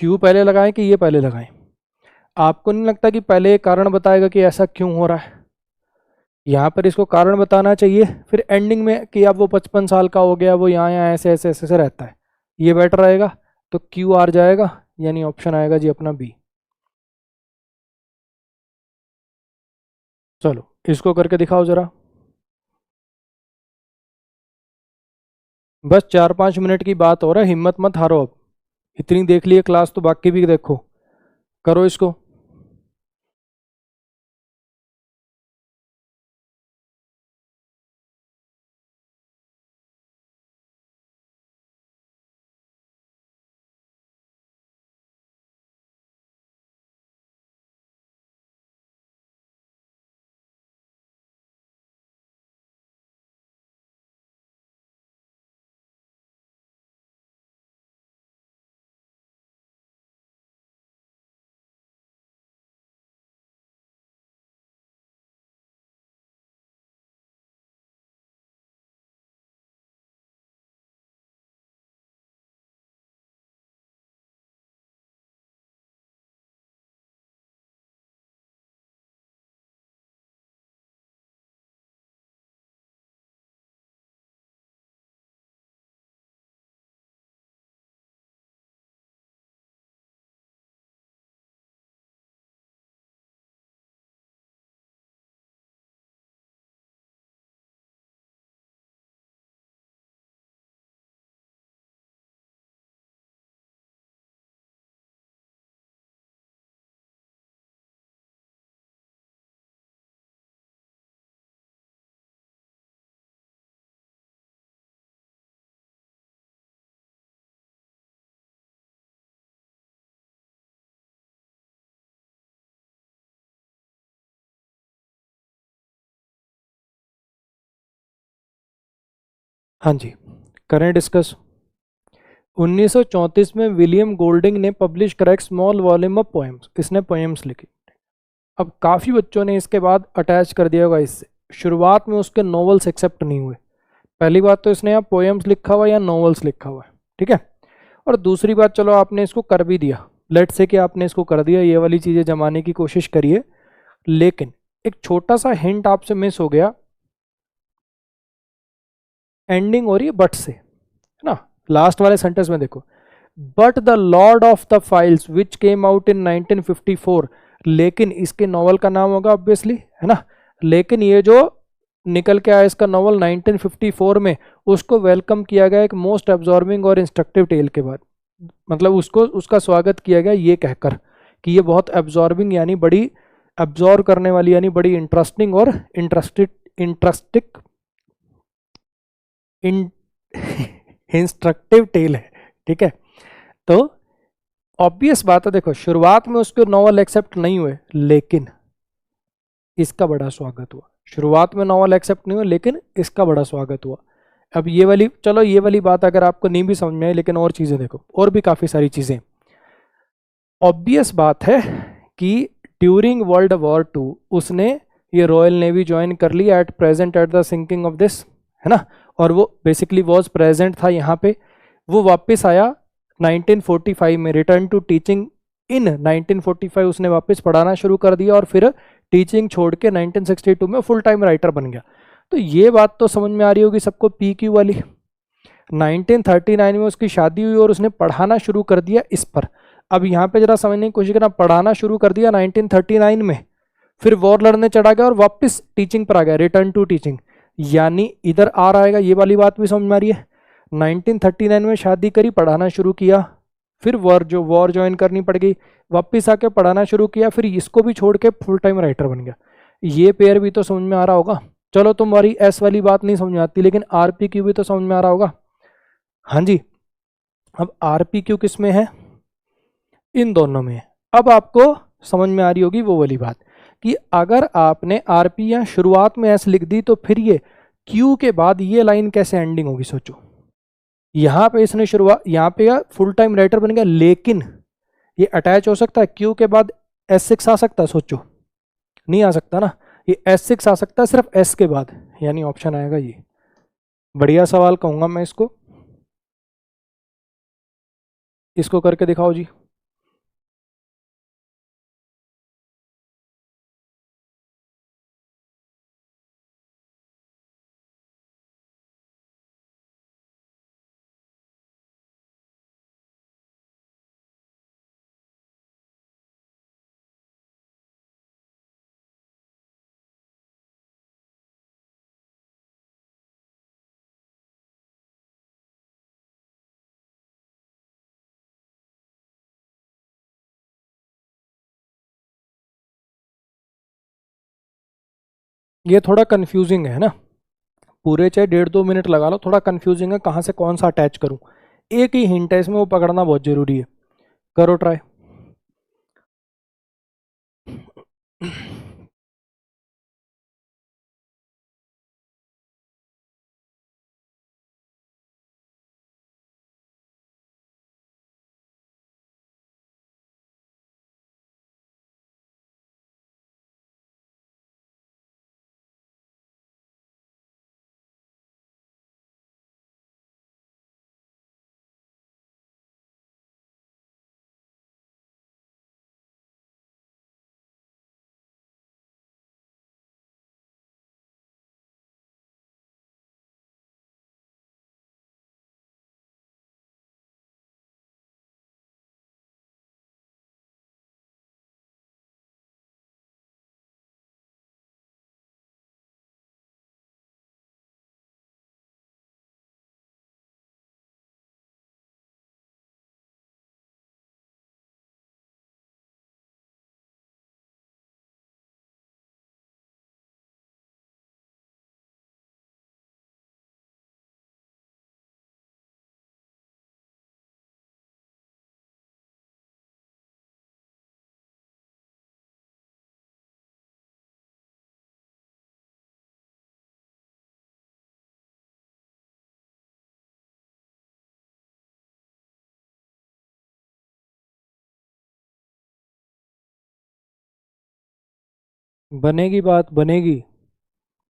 क्यों पहले लगाएं कि ये पहले लगाएं। आपको नहीं लगता कि पहले ये कारण बताएगा कि ऐसा क्यों हो रहा है, यहाँ पर इसको कारण बताना चाहिए, फिर एंडिंग में कि अब वो 55 साल का हो गया, वो यहाँ यहाँ ऐसे ऐसे ऐसे ऐसे रहता है, ये बेटर रहेगा। तो क्यू आर जाएगा, यानी ऑप्शन आएगा जी अपना बी। चलो इसको करके दिखाओ जरा। बस 4-5 मिनट की बात हो रहा है, हिम्मत मत हारो। अब इतनी देख लिए क्लास तो बाकी भी देखो, करो इसको। हाँ जी, करें डिस्कस। 1934 में विलियम गोल्डिंग ने पब्लिश करा एक स्मॉल वॉल्यूम ऑफ पोएम्स, इसने पोएम्स लिखी। अब काफ़ी बच्चों ने इसके बाद अटैच कर दिया होगा इससे। शुरुआत में उसके नॉवेल्स एक्सेप्ट नहीं हुए। पहली बात तो इसने यहाँ पोएम्स लिखा हुआ या नॉवेल्स लिखा हुआ है, ठीक है। और दूसरी बात, चलो आपने इसको कर भी दिया, लेट से कि आपने इसको कर दिया, ये वाली चीज़ें जमाने की कोशिश करिए, लेकिन एक छोटा सा हिंट आपसे मिस हो गया। एंडिंग हो रही है बट से, है ना। लास्ट वाले सेंटेंस में देखो, but the Lord of the files which came out in 1954। लेकिन इसके नॉवल का नाम होगा ऑब्वियसली, है ना। लेकिन ये जो निकल के आया इसका नॉवल 1954 में, उसको वेलकम किया गया एक मोस्ट एब्जॉर्बिंग और इंस्ट्रक्टिव टेल के बाद। मतलब उसको उसका स्वागत किया गया ये कहकर कि ये बहुत एब्जॉर्बिंग यानी बड़ी एब्जॉर्ब करने वाली यानी बड़ी इंटरेस्टिंग और इंटरेस्टिक इंस्ट्रक्टिव टेल है, ठीक है। तो ऑब्वियस बात है, देखो शुरुआत में उसके नॉवल एक्सेप्ट नहीं हुए, लेकिन इसका बड़ा स्वागत हुआ। शुरुआत में नॉवल एक्सेप्ट नहीं हुआ लेकिन इसका बड़ा स्वागत हुआ। अब ये वाली, चलो ये वाली बात अगर आपको नहीं भी समझ में आई, लेकिन और चीज़ें देखो, और भी काफ़ी सारी चीज़ें। ऑब्वियस बात है कि ड्यूरिंग वर्ल्ड वॉर 2 उसने ये रॉयल नेवी ज्वाइन कर ली at present at the sinking of this, है ना। और वो बेसिकली वॉज प्रेजेंट था यहाँ पे। वो वापस आया 1945 में, रिटर्न टू टीचिंग इन 1945 उसने वापस पढ़ाना शुरू कर दिया और फिर टीचिंग छोड़ के 1962 में फुल टाइम राइटर बन गया। तो ये बात तो समझ में आ रही होगी सबको, पी क्यू वाली। 1939 में उसकी शादी हुई और उसने पढ़ाना शुरू कर दिया इस पर। अब यहाँ पे जरा समझने की कोशिश करना, पढ़ाना शुरू कर दिया 1939 में, फिर वॉर लड़ने चढ़ा गया और वापस टीचिंग पर आ गया, रिटर्न टू टीचिंग, यानी इधर आ रहेगा। ये वाली बात भी समझ में आ रही है। 1939 में शादी करी, पढ़ाना शुरू किया, फिर वॉर ज्वाइन करनी पड़ गई, वापस आके पढ़ाना शुरू किया, फिर इसको भी छोड़ के फुल टाइम राइटर बन गया। ये पेयर भी तो समझ में आ रहा होगा। चलो तुम्हारी एस वाली बात नहीं समझ में आती, लेकिन आरपीक्यू भी तो समझ में आ रहा होगा। हाँ जी, अब आरपीक्यू किस में है? इन दोनों में। अब आपको समझ में आ रही होगी वो वाली बात कि अगर आपने आरपी या शुरुआत में एस लिख दी तो फिर ये क्यू के बाद ये लाइन कैसे एंडिंग होगी, सोचो। यहाँ पे इसने शुरुआत, यहाँ पे फुल टाइम राइटर बन गया, लेकिन ये अटैच हो सकता है क्यू के बाद S6 आ सकता है, सोचो। नहीं आ सकता ना, ये S6 आ सकता है सिर्फ S के बाद, यानी ऑप्शन आएगा ये। बढ़िया सवाल कहूंगा मैं इसको करके दिखाओ जी। ये थोड़ा कंफ्यूजिंग है ना, पूरे चाहे 1.5-2 मिनट लगा लो, थोड़ा कंफ्यूजिंग है कहाँ से कौन सा अटैच करूं। एक ही हिंट है इसमें, वो पकड़ना बहुत जरूरी है। करो ट्राई। बनेगी बात, बनेगी,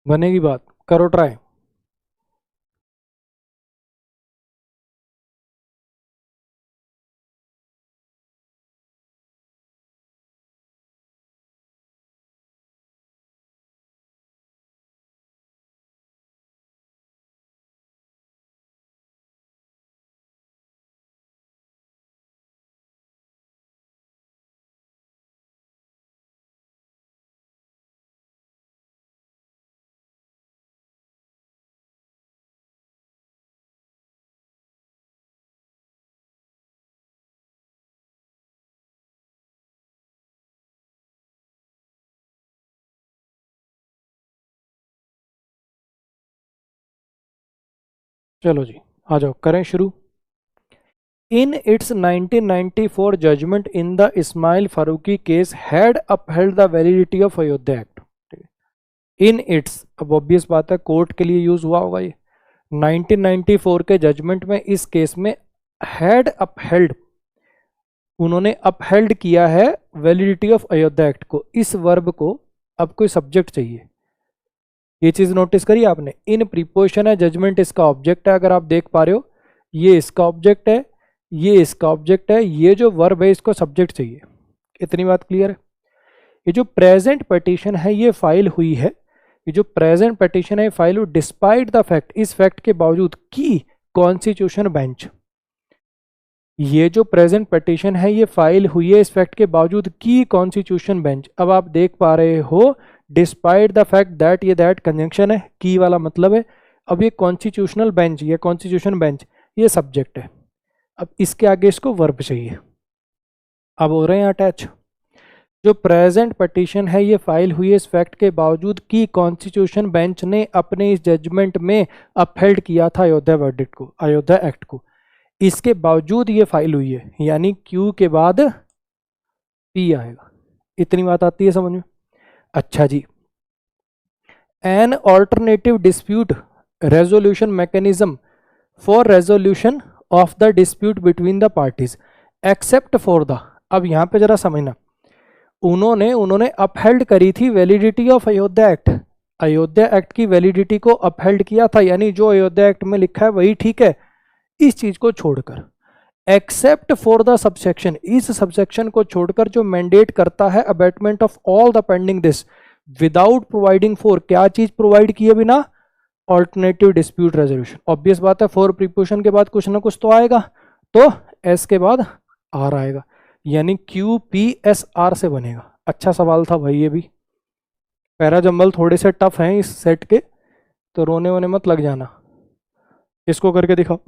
बनेगी बात, करो ट्राई। चलो जी, आ जाओ, करें शुरू। In its 1994 judgment in the Ismail Faruqi case had upheld the validity of Ayodhya Act. In its, अब ऑब्वियस बात है कोर्ट के लिए यूज हुआ होगा ये। 1994 के जजमेंट में इस केस में हैड अपहेल्ड, उन्होंने अपहेल्ड किया है वैलिडिटी ऑफ अयोध्या एक्ट को। इस वर्ब को अब कोई सब्जेक्ट चाहिए, ये चीज नोटिस करी आपने, इन प्रीपोजिशन है, जजमेंट इसका ऑब्जेक्ट है, अगर आप देख पा रहे हो ये इसका ऑब्जेक्ट है, ये इसका ऑब्जेक्ट है, ये जो वर्ब है इसको सब्जेक्ट चाहिए। इतनी बात क्लियर है। ये जो प्रेजेंट पिटीशन है ये फाइल हुई है, ये जो प्रेजेंट पिटीशन है फाइल हुई डिस्पाइट द फैक्ट, इस फैक्ट के बावजूद कि कॉन्स्टिट्यूशन बेंच, ये जो प्रेजेंट पिटीशन है ये फाइल हुई है इस फैक्ट के बावजूद कि कॉन्स्टिट्यूशन बेंच। अब आप देख पा रहे हो डिस्पाइट द फैक्ट दैट, ये दैट कंजंक्शन है, की वाला मतलब है। अब ये कॉन्स्टिट्यूशनल बेंच, ये कॉन्स्टिट्यूशन बेंच ये सब्जेक्ट है। अब इसके आगे इसको वर्ब चाहिए। अब हो रहे हैं अटैच। जो प्रेजेंट पिटीशन है ये फाइल हुई है इस फैक्ट के बावजूद कि कॉन्स्टिट्यूशन बेंच ने अपने इस जजमेंट में अपहेल्ड किया था अयोध्या वर्डिक्ट को, अयोध्या एक्ट को, इसके बावजूद ये फाइल हुई है, यानी क्यू के बाद पी आएगा। इतनी बात आती है समझ में। अच्छा जी, an alternative dispute resolution mechanism for resolution of the dispute between the parties except for the, अब यहां पे जरा समझना, उन्होंने अपहेल्ड करी थी validity of Ayodhya act, Ayodhya act की वैलिडिटी को अपहेल्ड किया था, यानी जो अयोध्या एक्ट में लिखा है वही ठीक है, इस चीज को छोड़कर, एक्सेप्ट फॉर द सबसेक्शन, इस सबसेक्शन को छोड़कर जो मैंडेट करता है abatement of all the pending this without providing for, क्या चीज प्रोवाइड किए बिना, ऑल्टरनेटिव डिस्प्यूट रेजोल्यूशन। ऑब्वियस बात है फॉर प्रीपोजिशन के बाद कुछ ना कुछ तो आएगा, तो एस के बाद आर आएगा, यानी क्यू पी एस आर से बनेगा। अच्छा सवाल था भाई ये भी। पैरा जंबल थोड़े से टफ हैं इस सेट के, तो रोने वोने मत लग जाना। इसको करके दिखाओ।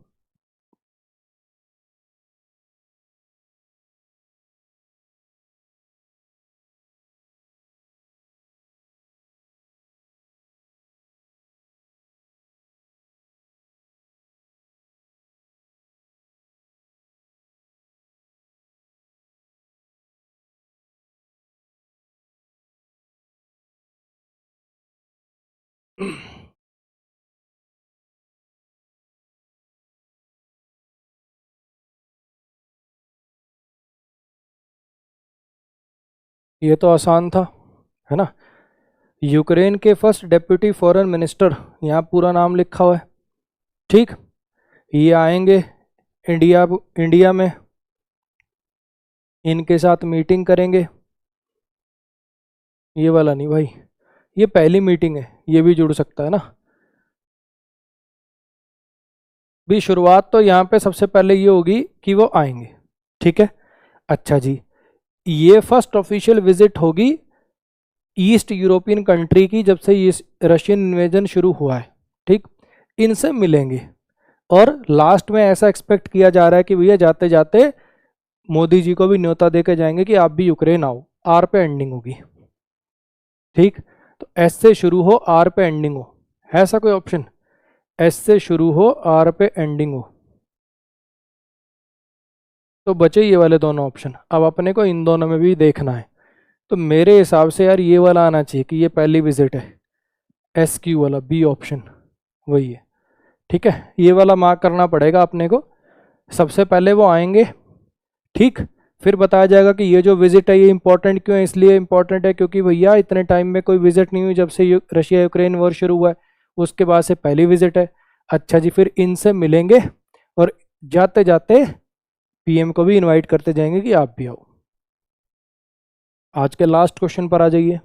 ये तो आसान था, है ना। यूक्रेन के फर्स्ट डेप्यूटी फॉरेन मिनिस्टर, यहाँ पूरा नाम लिखा हुआ है, ठीक। ये आएंगे इंडिया, इंडिया में इनके साथ मीटिंग करेंगे। ये वाला नहीं भाई, ये पहली मीटिंग है, ये भी जुड़ सकता है ना। भी शुरुआत तो यहाँ पे सबसे पहले ये होगी कि वो आएंगे, ठीक है। अच्छा जी, ये फर्स्ट ऑफिशियल विजिट होगी ईस्ट यूरोपियन कंट्री की जब से ये रशियन इन्वेजन शुरू हुआ है, ठीक। इनसे मिलेंगे और लास्ट में ऐसा एक्सपेक्ट किया जा रहा है कि भैया जाते जाते मोदी जी को भी न्योता दे के जाएंगे कि आप भी यूक्रेन आओ। आर पे एंडिंग होगी, ठीक। तो एस से शुरू हो आर पे एंडिंग हो, है ऐसा कोई ऑप्शन, एस से शुरू हो आर पे एंडिंग हो, तो बचे ये वाले दोनों ऑप्शन। अब अपने को इन दोनों में भी देखना है, तो मेरे हिसाब से यार ये वाला आना चाहिए कि ये पहली विजिट है, एस क्यू वाला बी ऑप्शन वही है, ठीक है। ये वाला मार्क करना पड़ेगा अपने को। सबसे पहले वो आएंगे, ठीक। फिर बताया जाएगा कि ये जो विजिट है ये इंपॉर्टेंट क्यों है, इसलिए इंपॉर्टेंट है क्योंकि भैया इतने टाइम में कोई विजिट नहीं हुई जब से रशिया यूक्रेन वॉर शुरू हुआ है, उसके बाद से पहली विजिट है। अच्छा जी, फिर इनसे मिलेंगे और जाते जाते पीएम को भी इनवाइट करते जाएंगे कि आप भी आओ। आज के लास्ट क्वेश्चन पर आ जाइए।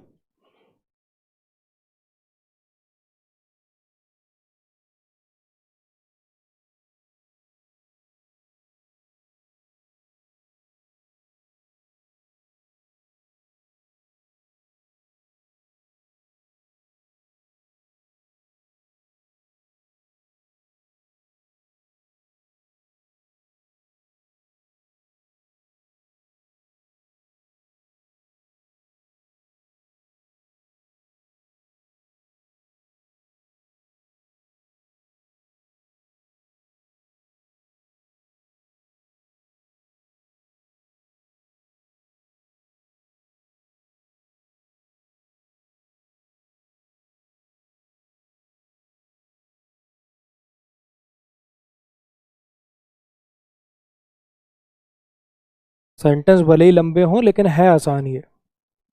सेंटेंस भले ही लंबे हों लेकिन है आसान, ये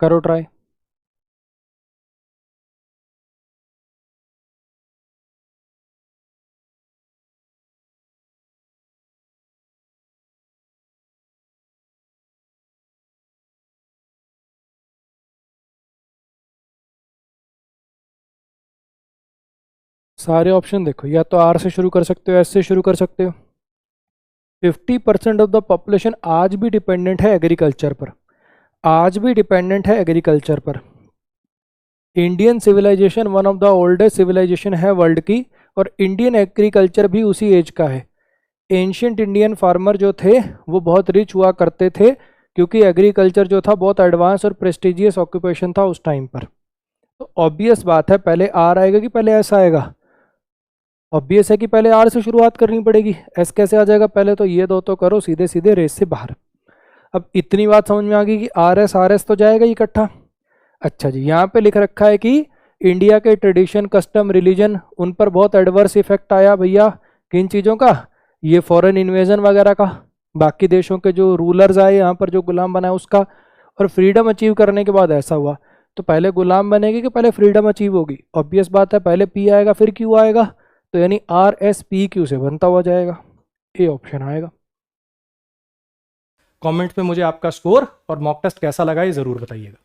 करो ट्राई। सारे ऑप्शन देखो, या तो आर से शुरू कर सकते हो, एस से शुरू कर सकते हो। 50% ऑफ द पॉपुलेशन आज भी डिपेंडेंट है एग्रीकल्चर पर, आज भी डिपेंडेंट है एग्रीकल्चर पर। Indian civilisation one of the oldest civilisation है वर्ल्ड की, और इंडियन एग्रीकल्चर भी उसी एज का है। एंशियंट इंडियन फार्मर जो थे वो बहुत रिच हुआ करते थे, क्योंकि एग्रीकल्चर जो था बहुत एडवांस और प्रेस्टिजियस ऑक्यूपेशन था उस टाइम पर। तो ऑब्वियस बात है, पहले आर आएगा कि पहले एस आएगा? ऑब्वियस है कि पहले आर से शुरुआत करनी पड़ेगी, एस कैसे आ जाएगा? पहले तो ये दो तो करो सीधे सीधे रेस से बाहर। अब इतनी बात समझ में आ गई कि आर एस तो जाएगा ही इकट्ठा। अच्छा जी, यहाँ पे लिख रखा है कि इंडिया के ट्रेडिशन, कस्टम, रिलीजन, उन पर बहुत एडवर्स इफेक्ट आया भैया। किन चीज़ों का? ये फॉरेन इन्वेजन वगैरह का, बाकी देशों के जो रूलर्स आए यहाँ पर, जो गुलाम बनाए उसका। और फ्रीडम अचीव करने के बाद ऐसा हुआ। तो पहले गुलाम बनेगी कि पहले फ्रीडम अचीव होगी? ऑब्वियस बात है, पहले पी आएगा फिर क्यू आएगा। तो यानी आर एस पी क्यू से बनता हुआ जाएगा, ए ऑप्शन आएगा। कमेंट पे मुझे आपका स्कोर और मॉक टेस्ट कैसा लगा ये ज़रूर बताइएगा।